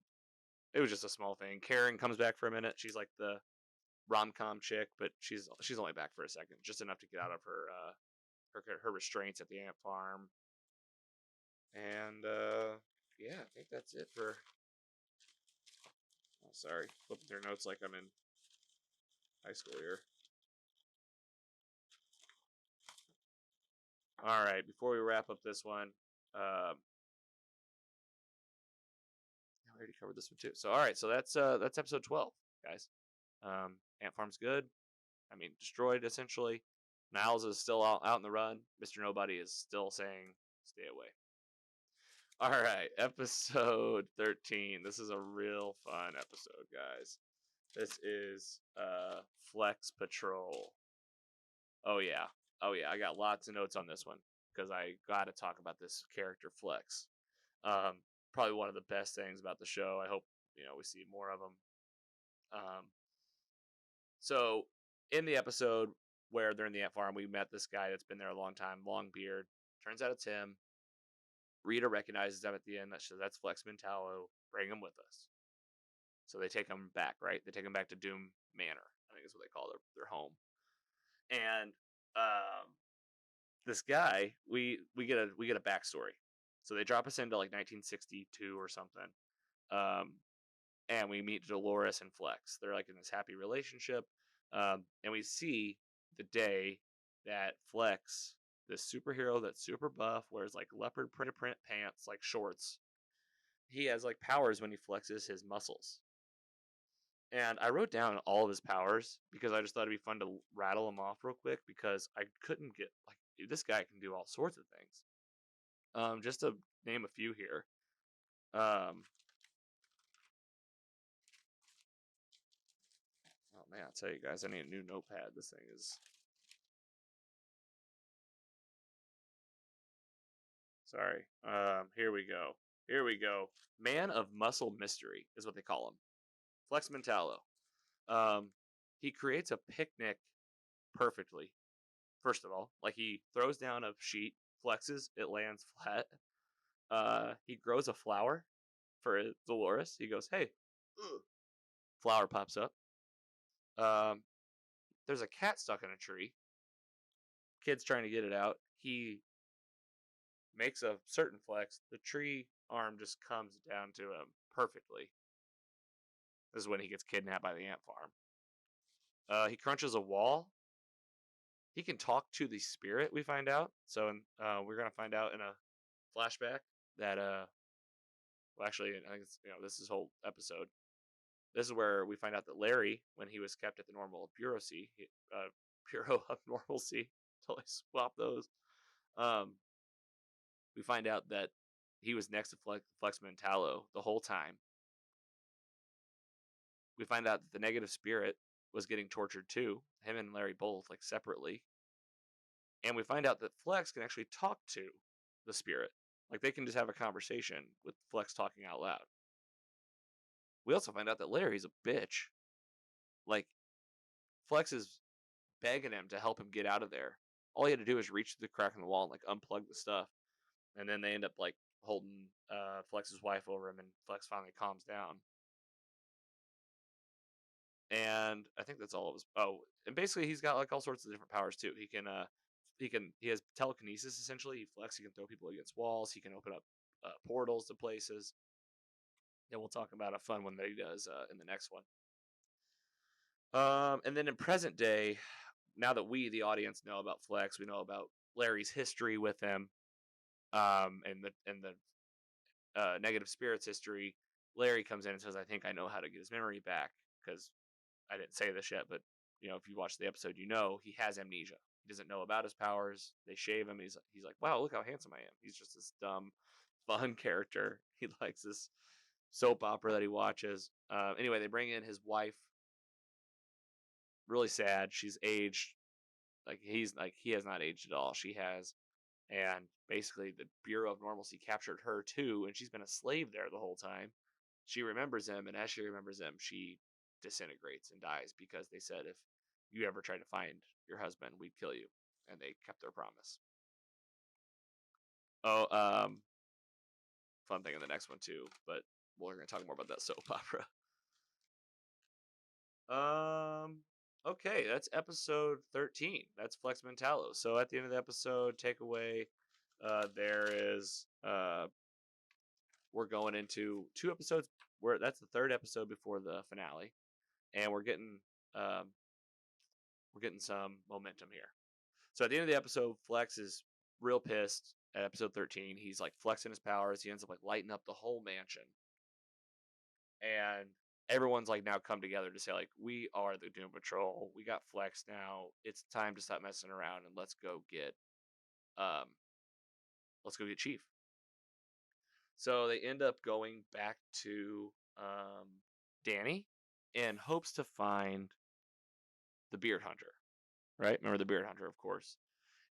it was just a small thing. Karen comes back for a minute. She's like the rom com chick, but she's only back for a second, just enough to get out of her restraints at the ant farm. And yeah, I think that's it for. Oh, sorry, flipping through notes like I'm in high school here. All right, before we wrap up this one, I already covered this one too. So all right, so that's episode 12, guys. Ant Farm's good. I mean, destroyed essentially. Niles is still out in the run. Mr. Nobody is still saying, stay away. All right, episode 13. This is a real fun episode, guys. This is Flex Patrol. Oh yeah. I got lots of notes on this one because I got to talk about this character Flex. Probably one of the best things about the show. I hope we see more of them. So in the episode where they're in the ant farm, we met this guy that's been there a long time, long beard. Turns out it's him. Rita recognizes him at the end. That's Flex Mentallo. Bring him with us. So they take him back, right? They take him back to Doom Manor. I think is what they call their home. And this guy, we get a backstory. So they drop us into like 1962 or something. And we meet Dolores and Flex. They're like in this happy relationship. And we see the day that Flex, this superhero that's super buff, wears like leopard print pants, like shorts. He has like powers when he flexes his muscles. And I wrote down all of his powers because I just thought it'd be fun to rattle them off real quick because I couldn't get like dude, this guy can do all sorts of things. Just to name a few here. Oh man, I'll tell you guys, I need a new notepad. This thing is. Sorry. Here we go. Man of Muscle Mystery is what they call him. Flex Mentallo. He creates a picnic perfectly. First of all, like he throws down a sheet, flexes, it lands flat. He grows a flower for Dolores. He goes, "Hey," flower pops up. There's a cat stuck in a tree. Kid's trying to get it out. He makes a certain flex. The tree arm just comes down to him perfectly. This is when he gets kidnapped by the ant farm. He crunches a wall. He can talk to the spirit, we find out. So we're going to find out in a flashback that, well, actually, I think it's, this is whole episode. This is where we find out that Larry, when he was kept at the normal Bureau of Normalcy, totally swap those. We find out that he was next to Flex Mentallo the whole time. We find out that the negative spirit was getting tortured too. Him and Larry both, like separately. And we find out that Flex can actually talk to the spirit. Like they can just have a conversation with Flex talking out loud. We also find out that Larry's a bitch. Like, Flex is begging him to help him get out of there. All he had to do is reach through the crack in the wall and like unplug the stuff. And then they end up like holding Flex's wife over him, and Flex finally calms down. And I think that's all of his. Oh, and basically he's got like all sorts of different powers too. He has telekinesis essentially. He can throw people against walls. He can open up portals to places. And we'll talk about a fun one that he does in the next one. And then in present day, now that we, the audience, know about Flex, we know about Larry's history with him, and the negative spirits history. Larry comes in and says, "I think I know how to get his memory back," because I didn't say this yet, but if you watch the episode, he has amnesia. He doesn't know about his powers. They shave him. He's like, wow, look how handsome I am. He's just this dumb, fun character. He likes this soap opera that he watches. Anyway, they bring in his wife. Really sad. She's aged. He has not aged at all. She has, and basically the Bureau of Normalcy captured her too, and she's been a slave there the whole time. She remembers him, and as she remembers him, she disintegrates and dies because they said if you ever try to find your husband, we'd kill you, and they kept their promise. Oh, fun thing in the next one too, but we're gonna talk more about that soap opera. Okay, that's episode 13. That's Flex Mentallo. So at the end of the episode, takeaway, there is we're going into 2 episodes where that's the 3rd episode before the finale, and um we're getting some momentum here. So at the end of the episode, Flex is real pissed at episode 13. He's like flexing his powers. He ends up like lighting up the whole mansion. And everyone's like now come together to say like we are the Doom Patrol. We got Flex now. It's time to stop messing around and um let's go get Chief. So they end up going back to Danny in hopes to find the Beard Hunter. Right? Remember the Beard Hunter, of course.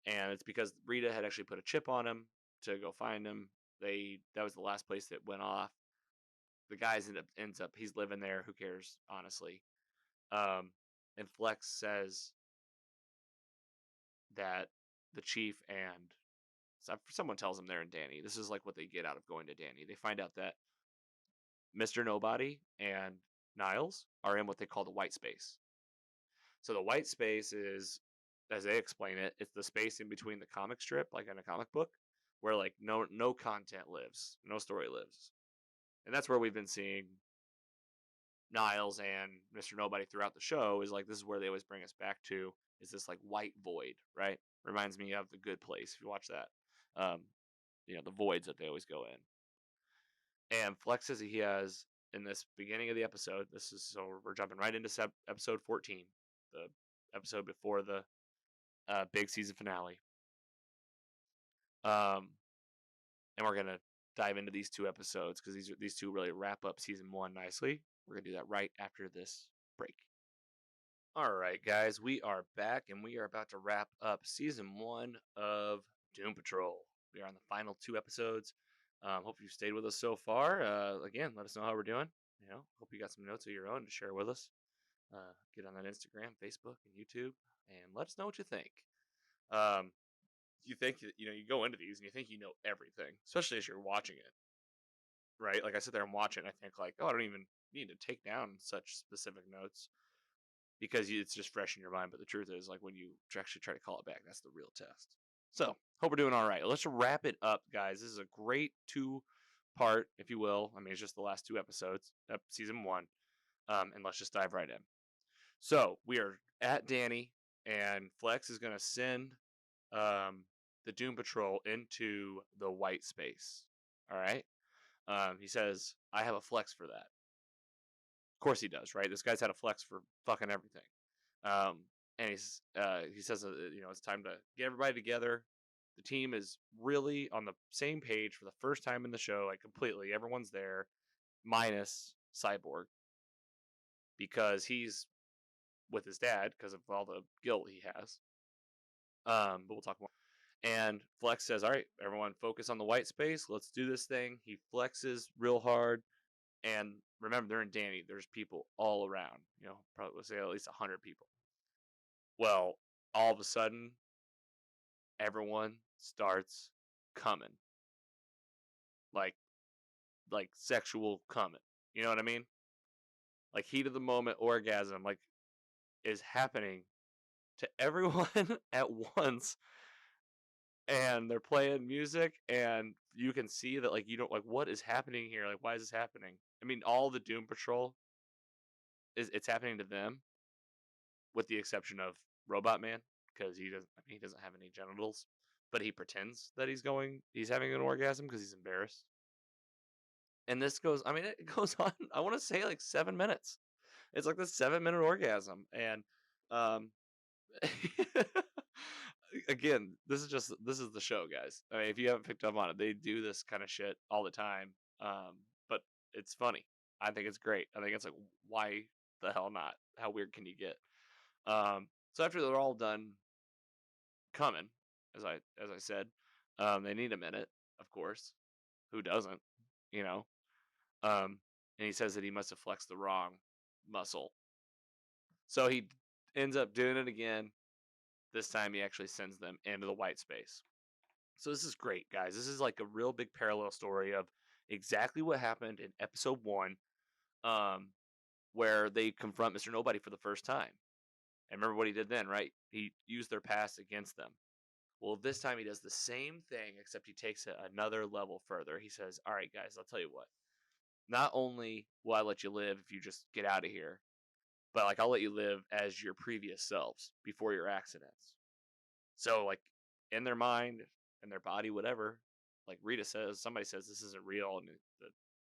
And it's because Rita had actually put a chip on him to go find him. That was the last place that went off. The guys ends up he's living there. Who cares, honestly? And Flex says that the chief and someone tells him they're in Danny. This is like what they get out of going to Danny. They find out that Mr. Nobody and Niles are in what they call the white space. So the white space is, as they explain it, it's the space in between the comic strip, like in a comic book, where like no content lives, no story lives. And that's where we've been seeing Niles and Mr. Nobody throughout the show, is like this is where they always bring us back to, is this like white void, right? Reminds me of The Good Place, if you watch that. The voids that they always go in. And Flex says he has, in this beginning of the episode, we're jumping right into episode 14, the episode before the big season finale. And we're gonna dive into these 2 episodes because these 2 really wrap up season 1 nicely. We're gonna do that right after this break. All right, guys, we are back and we are about to wrap up season 1 of Doom Patrol. We are on the final 2 episodes. Hope you've stayed with us so far. Again, let us know how we're doing. Hope you got some notes of your own to share with us. Get on that Instagram, Facebook, and YouTube, and let us know what you think. You think you go into these and you think you know everything, especially as you're watching it, right? Like I sit there and watch it, and I think like, oh, I don't even need to take down such specific notes because it's just fresh in your mind. But the truth is, like when you actually try to call it back, that's the real test. So hope we're doing all right. Let's wrap it up, guys. This is a great 2-part, if you will. I mean, it's just the last 2 episodes of season 1, and let's just dive right in. So we are at Danny, and Flex is going to send the Doom Patrol into the white space. All right. He says, I have a flex for that. Of course he does, right? This guy's had a flex for fucking everything. And he says, it's time to get everybody together. The team is really on the same page for the first time in the show, like completely. Everyone's there, minus Cyborg, because he's with his dad because of all the guilt he has. But we'll talk more. And Flex says, all right, everyone focus on the white space. Let's do this thing. He flexes real hard. And remember, they're in Danny. There's people all around. Probably we'll say at least 100 people. Well, all of a sudden, everyone starts coming. Like sexual coming. You know what I mean? Like heat of the moment orgasm, like, is happening to everyone at once. And they're playing music, and you can see that, like, you don't like what is happening here. Like, why is this happening? I mean, all the Doom Patrol it's happening to them, with the exception of Robot Man, because he doesn't have any genitals, but he pretends that he's having an orgasm because he's embarrassed. And this goes, it goes on. I want to say like 7 minutes. It's like this 7-minute orgasm, and again, this is the show, guys. I mean, if you haven't picked up on it, they do this kind of shit all the time. But it's funny. I think it's great. I think it's like, why the hell not? How weird can you get? So after they're all done coming, as I said, they need a minute, of course. Who doesn't? You know. And he says that he must have flexed the wrong muscle, so he ends up doing it again. This time, he actually sends them into the white space. So this is great, guys. This is like a real big parallel story of exactly what happened in episode 1, um, where they confront Mr. Nobody for the first time. And remember what he did then, right? He used their past against them. Well, this time he does the same thing, except he takes it another level further. He says, all right, guys, I'll tell you what. Not only will I let you live if you just get out of here, but like I'll let you live as your previous selves before your accidents. So like in their mind and their body, whatever, like Rita says, somebody says this isn't real, and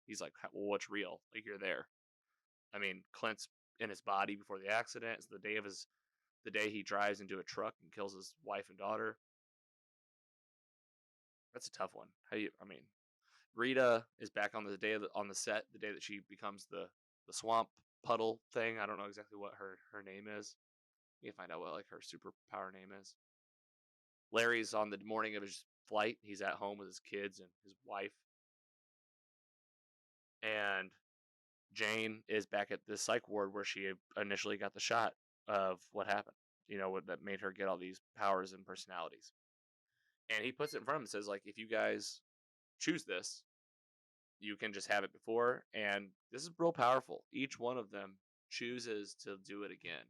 he's like, well, what's real? Like you're there. I mean, Clint's in his body before the accident. It's the day he drives into a truck and kills his wife and daughter. That's a tough one. I mean, Rita is back on on the set the day that she becomes the swamp puddle thing. I don't know exactly what her name is. You can find out what like her superpower name is. Larry's on the morning of his flight. He's at home with his kids and his wife. And Jane is back at the psych ward where she initially got the shot of what happened. What that made her get all these powers and personalities. And he puts it in front of him and says, like, if you guys choose this, you can just have it before. And this is real powerful. Each one of them chooses to do it again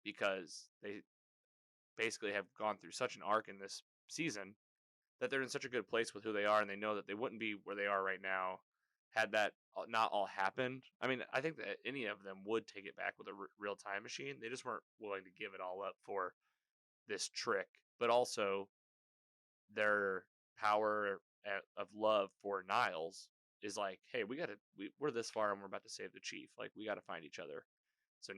because they basically have gone through such an arc in this season that they're in such a good place with who they are, and they know that they wouldn't be where they are right now had that not all happened. I mean, I think that any of them would take it back with a real time machine. They just weren't willing to give it all up for this trick, but also their power of love for Niles is like, hey, we're this far and we're about to save the chief. Like, we got to find each other. So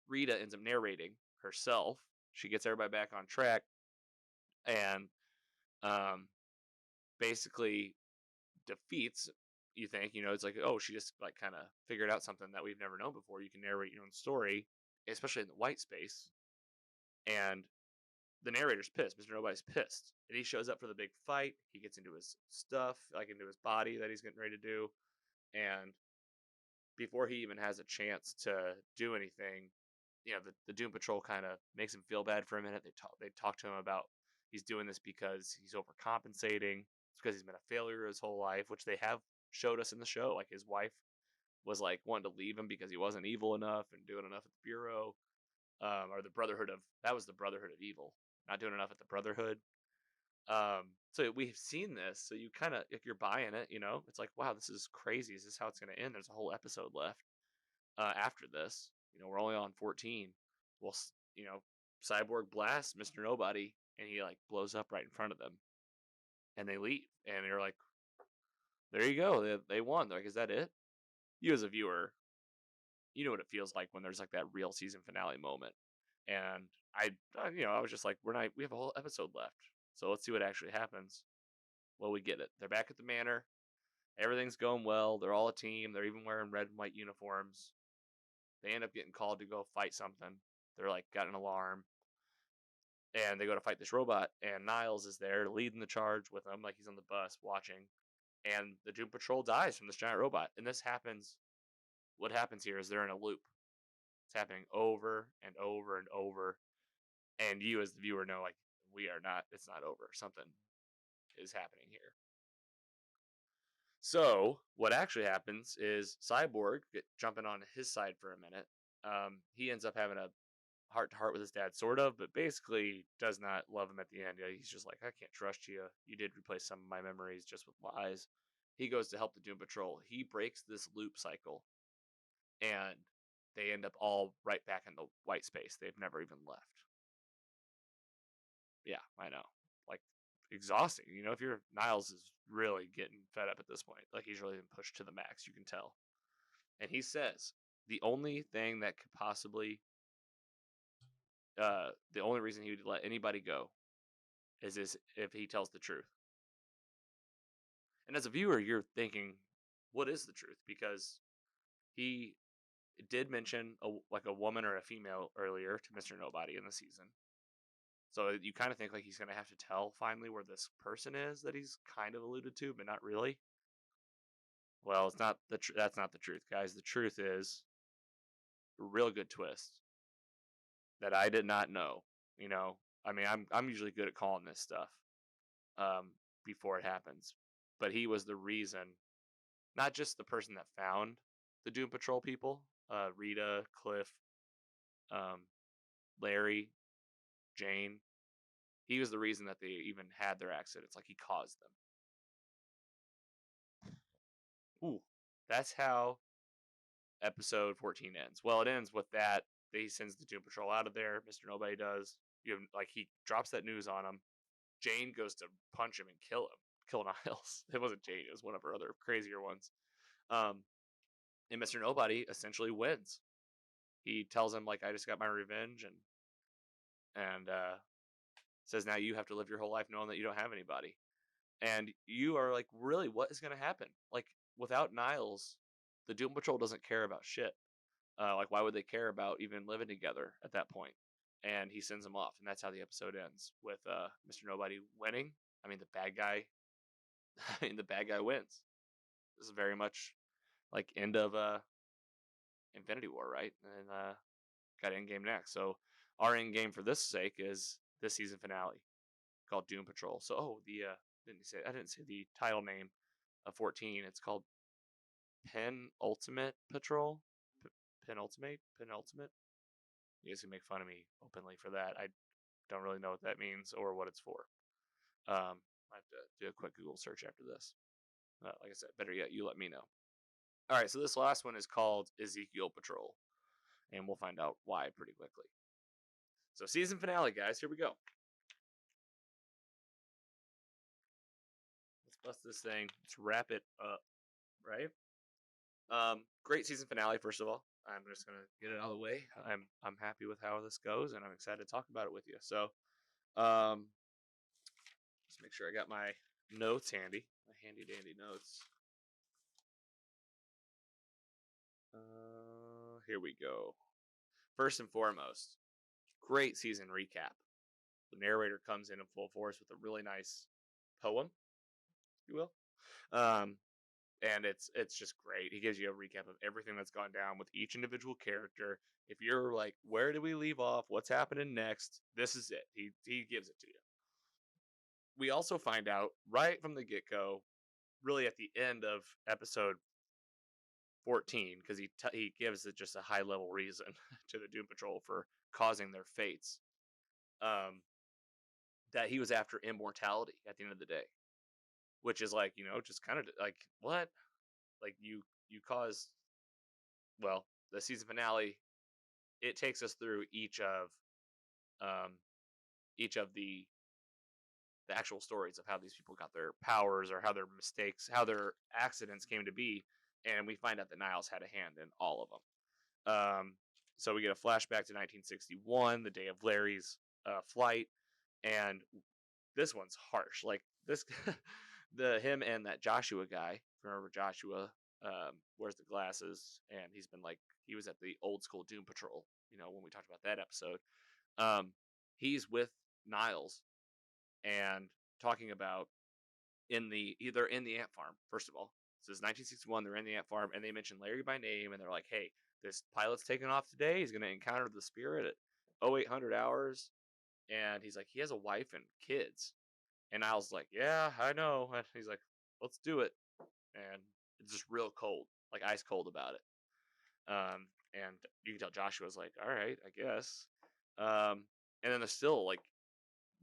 Rita ends up narrating herself. She gets everybody back on track, and basically defeats. You think it's like, oh, she just like kind of figured out something that we've never known before. You can narrate your own story, especially in the white space, and the narrator's pissed. Mr. Nobody's pissed, and he shows up for the big fight. He gets into his stuff, like into his body that he's getting ready to do, and before he even has a chance to do anything, the Doom Patrol kind of makes him feel bad for a minute. They talk to him about he's doing this because he's overcompensating. It's because he's been a failure his whole life, which they have showed us in the show. Like his wife was like wanting to leave him because he wasn't evil enough and doing enough at the Bureau, or the Brotherhood of that was the Brotherhood of Evil, not doing enough at the Brotherhood. So we've seen this, so you kind of, if you're buying it, it's like, wow, this is crazy. Is this how it's going to end? There's a whole episode left after this. We're only on 14. Well, Cyborg blasts Mr. Nobody, and he like blows up right in front of them, and they leave, and you're like, there you go, they won. They're like, is that it? You as a viewer, you know what it feels like when there's like that real season finale moment, and I was just like, we have a whole episode left, so let's see what actually happens. Well, we get it. They're back at the manor. Everything's going well. They're all a team. They're even wearing red and white uniforms. They end up getting called to go fight something. They're like, got an alarm. And they go to fight this robot. And Niles is there leading the charge with them. Like he's on the bus watching. And the Doom Patrol dies from this giant robot. And this happens. What happens here is they're in a loop. It's happening over and over and over. And you as the viewer know, like, it's not over. Something is happening here. So what actually happens is Cyborg jumping on his side for a minute. He ends up having a heart to heart with his dad, sort of, but basically does not love him at the end. He's just like, I can't trust you. You did replace some of my memories just with lies. He goes to help the Doom Patrol. He breaks this loop cycle, and they end up all right back in the white space. They've never even left. Yeah, I know. Like, exhausting. If you're Niles is really getting fed up at this point. Like, he's really been pushed to the max, you can tell. And he says the only thing that could possibly the only reason he would let anybody go is if he tells the truth. And as a viewer, you're thinking, what is the truth? Because he did mention like a woman or a female earlier to Mr. Nobody in the season. So you kind of think like he's going to have to tell finally where this person is that he's kind of alluded to, but not really. Well, it's not that's not the truth, guys. The truth is a real good twist that I did not know. I mean, I'm usually good at calling this stuff before it happens, but he was the reason, not just the person that found the Doom Patrol people, Rita, Cliff, um, Larry, Jane. He was the reason that they even had their accidents. Like he caused them. Ooh, that's how episode 14 ends. Well, it ends with that. He sends the Doom Patrol out of there. Mr. Nobody does. He drops that news on him. Jane goes to punch him and kill Niles. It wasn't Jane. It was one of her other crazier ones. And Mr. Nobody essentially wins. He tells him like, I just got my revenge, and says now you have to live your whole life knowing that you don't have anybody. And you are like, really, what is going to happen? Like, without Niles, the Doom Patrol doesn't care about shit. Like, why would they care about even living together at that point? And he sends them off, and that's how the episode ends with Mr. Nobody winning. I mean, the bad guy. The bad guy wins. This is very much like end of Infinity War, right? And got Endgame next. So our Endgame for this sake is this season finale called Doom Patrol. So I didn't say the title name of 14. It's called Penultimate Patrol. Penultimate. You guys can make fun of me openly for that. I don't really know what that means or what it's for. I have to do a quick Google search after this. Like I said, better yet, you let me know. All right, so this last one is called Ezekiel Patrol, and we'll find out why pretty quickly. So season finale, guys, here we go. Let's bust this thing. Let's wrap it up, right? Great season finale, first of all. I'm just gonna get it out of the way. I'm happy with how this goes, and I'm excited to talk about it with you. So, let's make sure I got my notes handy, my handy dandy notes. Here we go. First and foremost, great season recap. The narrator comes in full force with a really nice poem, if you will. And it's just great. He gives you a recap of everything that's gone down with each individual character. If you're like, where do we leave off? What's happening next? This is it. He gives it to you. We also find out right from the get-go, really at the end of episode 14, because he gives it just a high-level reason to the Doom Patrol for causing their fates, that he was after immortality at the end of the day, which is like, just kind of like, what? Like you caused, well, the season finale, it takes us through each of the actual stories of how these people got their powers or how their mistakes, how their accidents came to be, and we find out that Niles had a hand in all of them. So we get a flashback to 1961, the day of Larry's flight, and this one's harsh. Like this, him and that Joshua guy. Remember Joshua wears the glasses, and he was at the old school Doom Patrol. When we talked about that episode, he's with Niles and talking about they're in the ant farm. First of all, this is 1961. They're in the ant farm, and they mention Larry by name, and they're like, "Hey, this pilot's taking off today. He's going to encounter the spirit at 0800 hours." And he's like, he has a wife and kids. And Niles like, "Yeah, I know." And he's like, "Let's do it." And it's just real cold, like ice cold about it. And you can tell Joshua's like, "All right, I guess." And then there's still like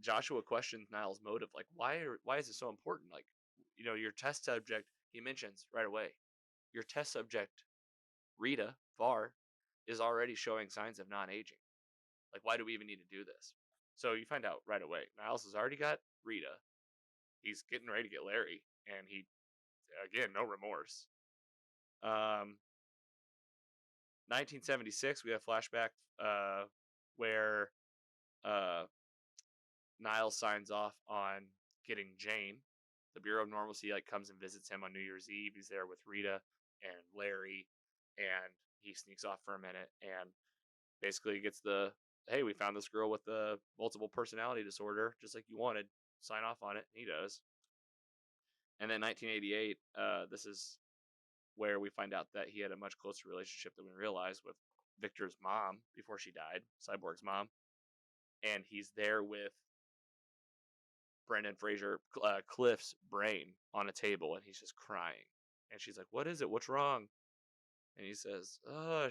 Joshua questions Niles' motive, like, why is it so important? Like, your test subject, he mentions right away, your test subject, Rita Var, is already showing signs of non-aging. Like, why do we even need to do this? So you find out right away, Niles has already got Rita. He's getting ready to get Larry, and he, again, no remorse. 1976, we have flashback where uh, Niles signs off on getting Jane. The Bureau of Normalcy like comes and visits him on New Year's Eve. He's there with Rita and Larry, and he sneaks off for a minute and basically gets the, hey, we found this girl with the multiple personality disorder, just like you wanted. Sign off on it. And he does. And then 1988, this is where we find out that he had a much closer relationship than we realized with Victor's mom before she died, Cyborg's mom. And he's there with Brendan Fraser, Cliff's brain on a table, and he's just crying. And she's like, "What is it? What's wrong?" And he says, "Oh,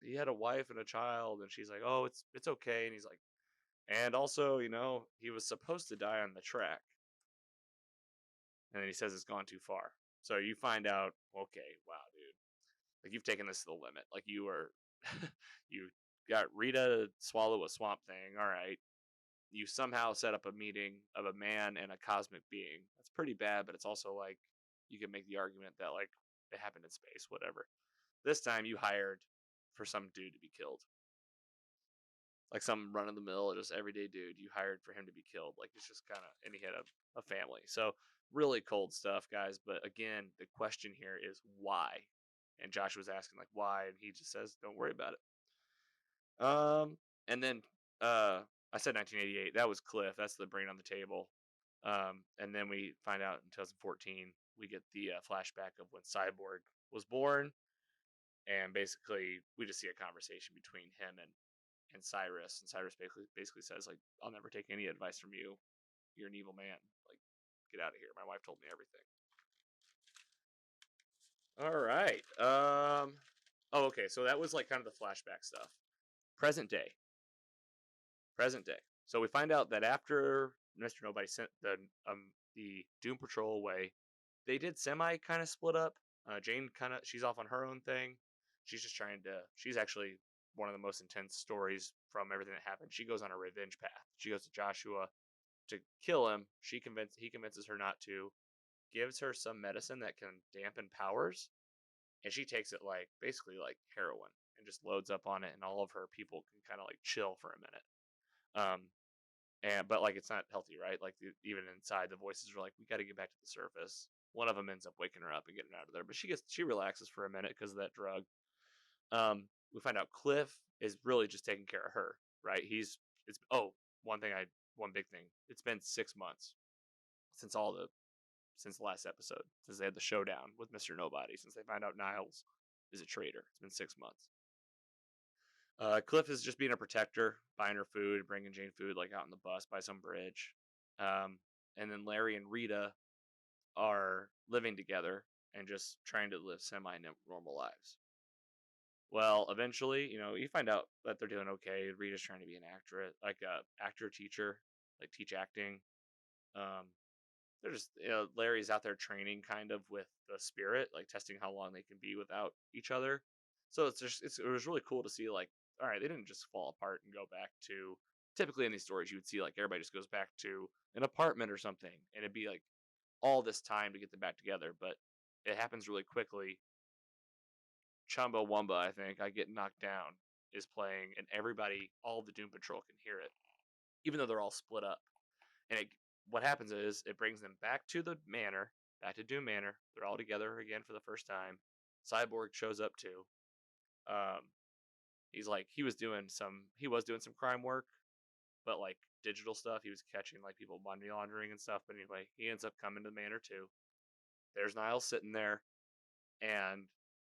he had a wife and a child." And she's like, "Oh, it's okay." And he's like, "And also, he was supposed to die on the track." And then he says it's gone too far. So you find out, okay, wow, dude, like you've taken this to the limit. Like you were, you got Rita to swallow a swamp thing. All right. You somehow set up a meeting of a man and a cosmic being. That's pretty bad, but it's also like you can make the argument that like it happened in space, whatever. This time you hired for some dude to be killed. Like some run of the mill, just everyday dude you hired for him to be killed. Like it's just kind of, and he had a family. So really cold stuff, guys. But again, the question here is why? And Josh was asking like why, and he just says, "Don't worry about it." And then I said 1988. That was Cliff. That's the brain on the table. And then we find out in 2014 we get the flashback of when Cyborg was born, and basically we just see a conversation between him and Cyrus, and Cyrus basically says like, "I'll never take any advice from you. You're an evil man. Like, get out of here. My wife told me everything." All right. Oh, okay. So that was like kind of the flashback stuff. Present day. Present day. So we find out that after Mr. Nobody sent the Doom Patrol away, they did semi kind of split up. Jane she's off on her own thing. She's just trying to. She's actually one of the most intense stories from everything that happened. She goes on a revenge path. She goes to Joshua to kill him. He convinces her not to. Gives her some medicine that can dampen powers, and she takes it like basically like heroin and just loads up on it, and all of her people can kind of like chill for a minute. Um, but like it's not healthy, right? Like even inside, the voices are like, "We got to get back to the surface." One of them ends up waking her up and getting her out of there, but she relaxes for a minute because of that drug. We find out Cliff is really just taking care of her, right? It's one big thing. It's been 6 months since since the last episode, since they had the showdown with Mr. Nobody, since they find out Niles is a traitor. It's been 6 months. Cliff is just being a protector, buying her food, bringing Jane food, like out on the bus by some bridge. And then Larry and Rita are living together and just trying to live semi-normal lives. Well, eventually, you find out that they're doing okay. Rita's trying to be an actress, like a actor teacher, like teach acting. Um, they're just, Larry's out there training kind of with the spirit, like testing how long they can be without each other. So it was really cool to see like, all right, they didn't just fall apart and go back to, typically in these stories you would see like everybody just goes back to an apartment or something, and it'd be like all this time to get them back together, but it happens really quickly. Chumbawamba, I think, I Get Knocked Down is playing, and everybody, all the Doom Patrol can hear it, even though they're all split up. And what happens is it brings them back to the manor, back to Doom Manor. They're all together again for the first time. Cyborg shows up too. Um, he's like he was doing some crime work, but like digital stuff. He was catching like people money laundering and stuff. But anyway, he ends up coming to the manor too. There's Niles sitting there, and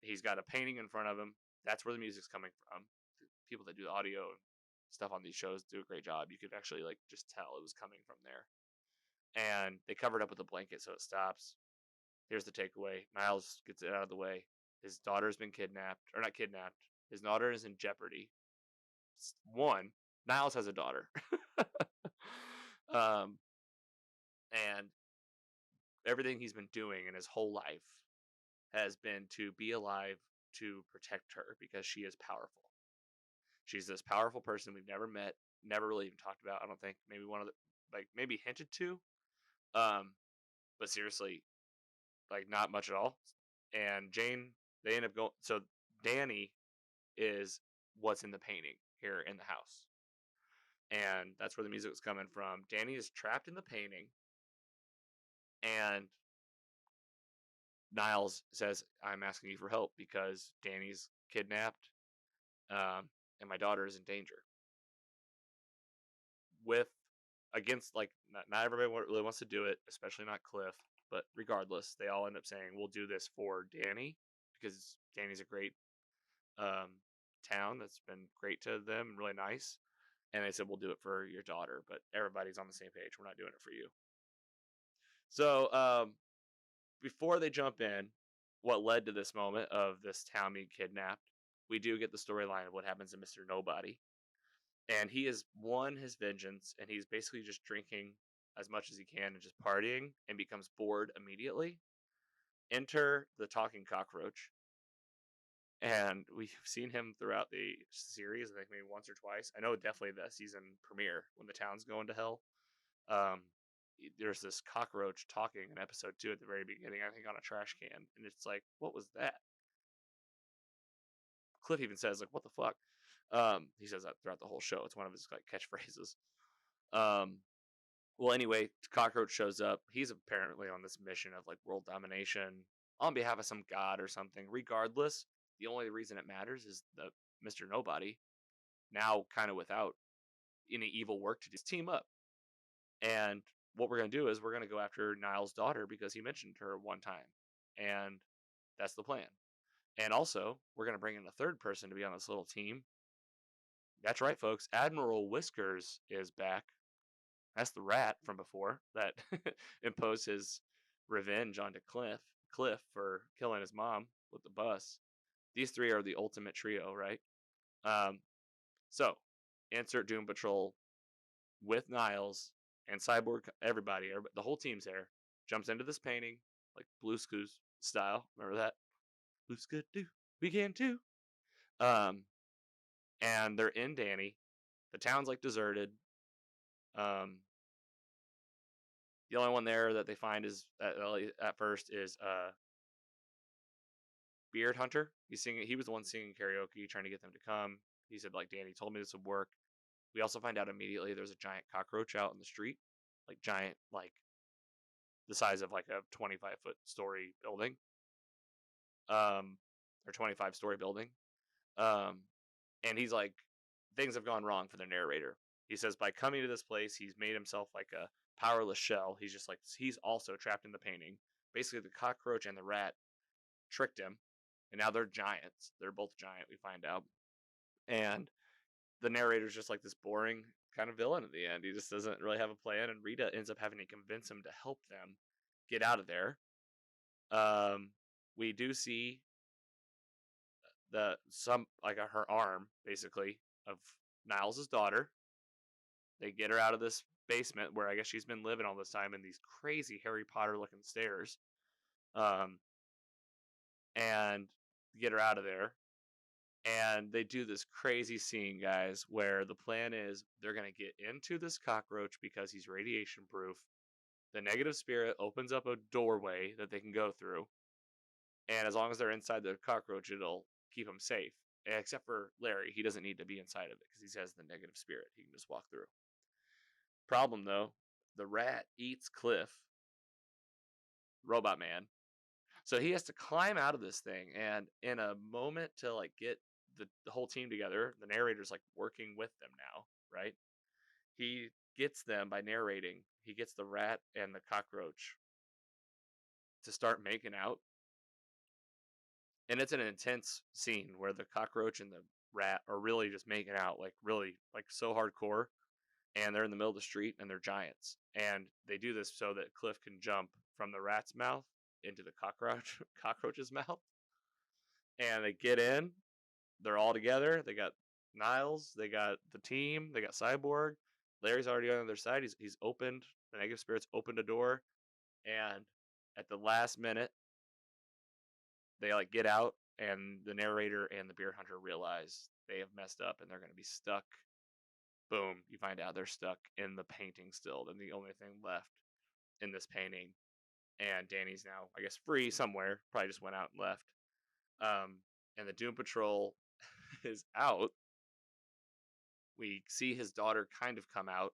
he's got a painting in front of him. That's where the music's coming from. The people that do the audio stuff on these shows do a great job. You could actually like just tell it was coming from there. And they cover it up with a blanket so it stops. Here's the takeaway. Niles gets it out of the way. His daughter's been kidnapped, or not kidnapped. His daughter is in jeopardy. One, Niles has a daughter. um, and everything he's been doing in his whole life has been to be alive to protect her because she is powerful. She's this powerful person we've never met, never really even talked about. I don't think. Maybe one of the maybe hinted to. Um, but seriously, like not much at all. And Jane, they end up going. So Danny is what's in the painting here in the house. and that's where the music was coming from. Danny is trapped in the painting, and Niles says, "I'm asking you for help because Danny's kidnapped, and my daughter is in danger." With against like not everybody really wants to do it, especially not Cliff. But regardless, they all end up saying, "We'll do this for Danny because Danny's a great um, town that's been great to them and really nice." And they said, "We'll do it for your daughter," but everybody's on the same page. We're not doing it for you. So before they jump in, what led to this moment of this town being kidnapped, we do get the storyline of what happens to Mr. Nobody. And he has won his vengeance, and he's basically just drinking as much as he can and just partying and becomes bored immediately. Enter the talking cockroach. And we've seen him throughout the series, I think maybe once or twice. I know definitely the season premiere when the town's going to hell. Um, there's this cockroach talking in episode 2 at the very beginning, I think on a trash can, and it's like, what was that? Cliff even says, like, what the fuck? He says that throughout the whole show. It's one of his like catchphrases. Um, well, anyway, Cockroach shows up. He's apparently on this mission of like world domination on behalf of some god or something. Regardless, the only reason it matters is that Mr. Nobody, now kind of without any evil work to do, team up. And what we're going to do is we're going to go after Niles' daughter because he mentioned her one time. And that's the plan. And also, we're going to bring in a third person to be on this little team. That's right, folks. Admiral Whiskers is back. That's the rat from before that imposed his revenge onto Cliff for killing his mom with the bus. These three are the ultimate trio, right? Um, so insert Doom Patrol with Niles and Cyborg. Everybody, the whole team's there. Jumps into this painting like Blue Scoo's style. Remember that? Blue Scoo do. We can too. Um, and they're in Danny. The town's like deserted. Um, the only one there that they find is at first is Beard Hunter. He's singing. He was the one singing karaoke, trying to get them to come. He said, like, Danny told me this would work. We also find out immediately there's a giant cockroach out in the street, like giant, like the size of like a 25-foot story building, or 25-story building. And he's like, things have gone wrong for the narrator. He says by coming to this place, he's made himself like a powerless shell. He's just like he's also trapped in the painting. Basically, the cockroach and the rat tricked him, and now they're giants. They're both giant. We find out, and the narrator's just like this boring kind of villain at the end. He just doesn't really have a plan, and Rita ends up having to convince him to help them get out of there. We do see her arm basically of Niles' daughter. They get her out of this basement where I guess she's been living all this time in these crazy Harry Potter looking stairs, um, and get her out of there. And they do this crazy scene, guys, where the plan is they're going to get into this cockroach because he's radiation proof. The negative spirit opens up a doorway that they can go through. And as long as they're inside the cockroach, it'll keep them safe. Except for Larry. He doesn't need to be inside of it because he has the negative spirit. He can just walk through. Problem, though, the rat eats Cliff, Robot Man. So he has to climb out of this thing. And in a moment to like get the whole team together, the narrator's like working with them now, right? He gets them by narrating. He gets the rat and the cockroach to start making out. And it's an intense scene where the cockroach and the rat are really just making out, like really, like so hardcore. And they're in the middle of the street and they're giants. And they do this so that Cliff can jump from the rat's mouth into the cockroach's mouth. And they get in. They're all together. They got Niles. They got the team. They got Cyborg. Larry's already on their side. He's opened. The negative spirits opened a door. And at the last minute, they like get out, and the narrator and the beard hunter realize they have messed up and they're going to be stuck. Boom, you find out they're stuck in the painting still. Then the only thing left in this painting. And Danny's now, I guess, free somewhere. Probably just went out and left. And the Doom Patrol is out. We see his daughter kind of come out,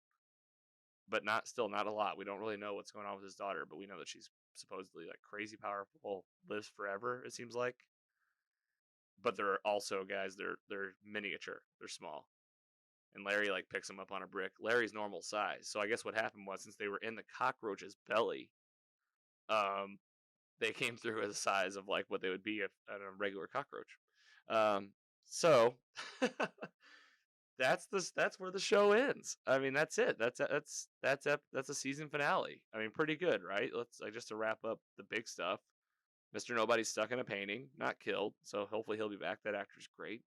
but not a lot. We don't really know what's going on with his daughter, but we know that she's supposedly like crazy powerful, lives forever, it seems like. But they're also guys, they're miniature. They're small. And Larry like picks him up on a brick. Larry's normal size. So I guess what happened was since they were in the cockroach's belly, um, they came through as a size of like what they would be if a regular cockroach. Um, so that's where the show ends. I mean, that's it. That's a season finale. I mean, pretty good, right? Let's just to wrap up the big stuff. Mr. Nobody's stuck in a painting, not killed. So hopefully he'll be back. That actor's great.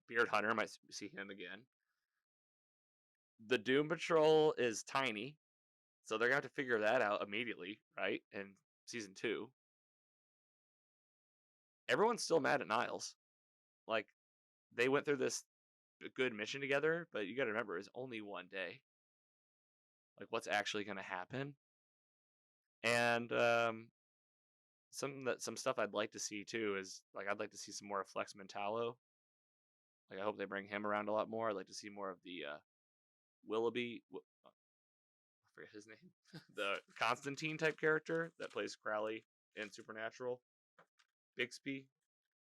Beard Hunter, might see him again. The Doom Patrol is tiny, so they're gonna have to figure that out immediately, right? In season 2, everyone's still mad at Niles. Like they went through this good mission together, but you got to remember, it's only one day. Like, what's actually gonna happen? And some stuff I'd like to see too is like I'd like to see some more of Flex Mentallo. Like I hope they bring him around a lot more. I'd like to see more of the Willoughby. I forget his name. The Constantine type character that plays Crowley in Supernatural. Bixby,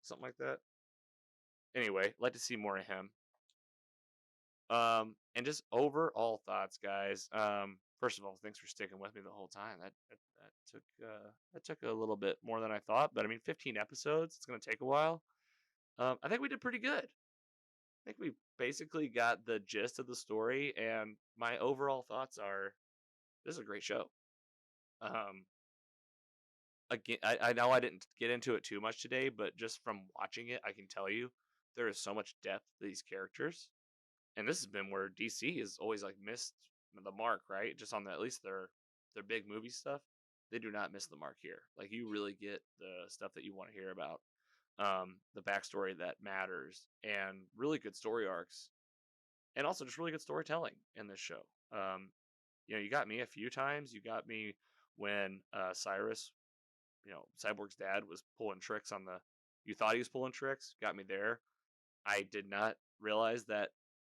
something like that. Anyway, I'd like to see more of him. And just overall thoughts, guys. First of all, thanks for sticking with me the whole time. That took a little bit more than I thought, but I mean, 15 episodes. It's gonna take a while. I think we did pretty good. I think we basically got the gist of the story, and my overall thoughts are: this is a great show. Um, again, I know I didn't get into it too much today, but just from watching it, I can tell you there is so much depth to these characters, and this has been where DC has always like missed the mark, right? Just on the, at least their big movie stuff, they do not miss the mark here. Like you really get the stuff that you want to hear about, the backstory that matters, and really good story arcs, and also just really good storytelling in this show. You got me a few times. You got me when Cyrus, Cyborg's dad was pulling tricks on the. You thought he was pulling tricks. Got me there. I did not realize that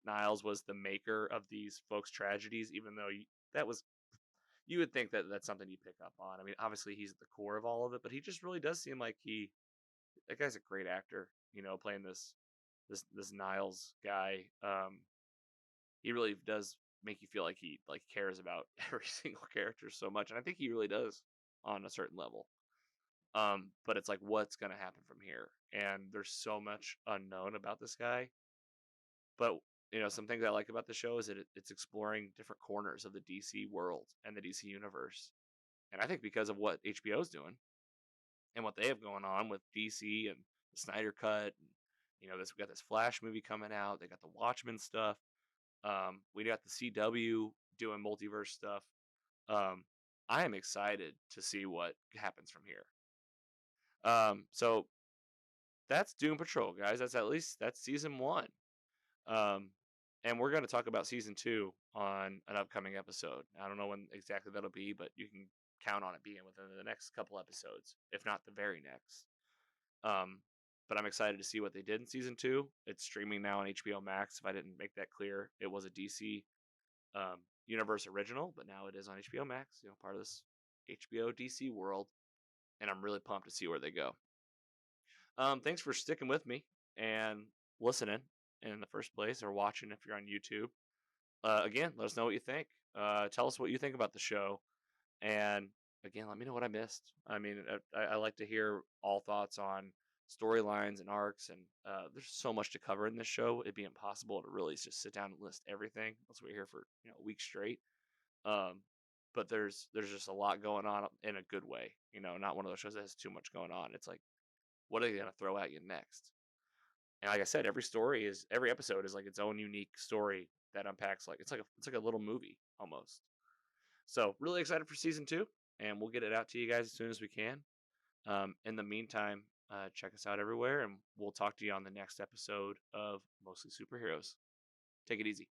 Niles was the maker of these folks' tragedies, even though that was. You would think that that's something you pick up on. I mean, obviously he's at the core of all of it, but he just really does seem like that guy's a great actor. Playing this Niles guy. He really does make you feel like he like cares about every single character so much, and I think he really does on a certain level. But it's like, what's gonna happen from here? And there's so much unknown about this guy. But some things I like about the show is that it's exploring different corners of the DC world and the DC universe. And I think because of what HBO's doing and what they have going on with DC and the Snyder Cut, and we got this Flash movie coming out. They got the Watchmen stuff. We got the CW doing multiverse stuff. I am excited to see what happens from here. So that's Doom Patrol, guys. That's season 1. Um, and we're going to talk about season 2 on an upcoming episode. I don't know when exactly that'll be, but you can count on it being within the next couple episodes, if not the very next. But I'm excited to see what they did in season 2. It's streaming now on HBO Max. If I didn't make that clear, it was a DC universe original, but now it is on HBO Max. Part of this HBO DC world, and I'm really pumped to see where they go. Thanks for sticking with me and listening in the first place, or watching if you're on YouTube. Again, let us know what you think. Tell us what you think about the show, and again, let me know what I missed. I mean, I like to hear all thoughts on storylines and arcs, and there's so much to cover in this show. It'd be impossible to really just sit down and list everything. Unless we're here for a week straight. But there's just a lot going on in a good way. Not one of those shows that has too much going on. It's like, what are they gonna throw at you next? And like I said, every episode is like its own unique story that unpacks it's like a little movie almost. So really excited for season 2, and we'll get it out to you guys as soon as we can. In the meantime, check us out everywhere, and we'll talk to you on the next episode of Mostly Superheroes. Take it easy.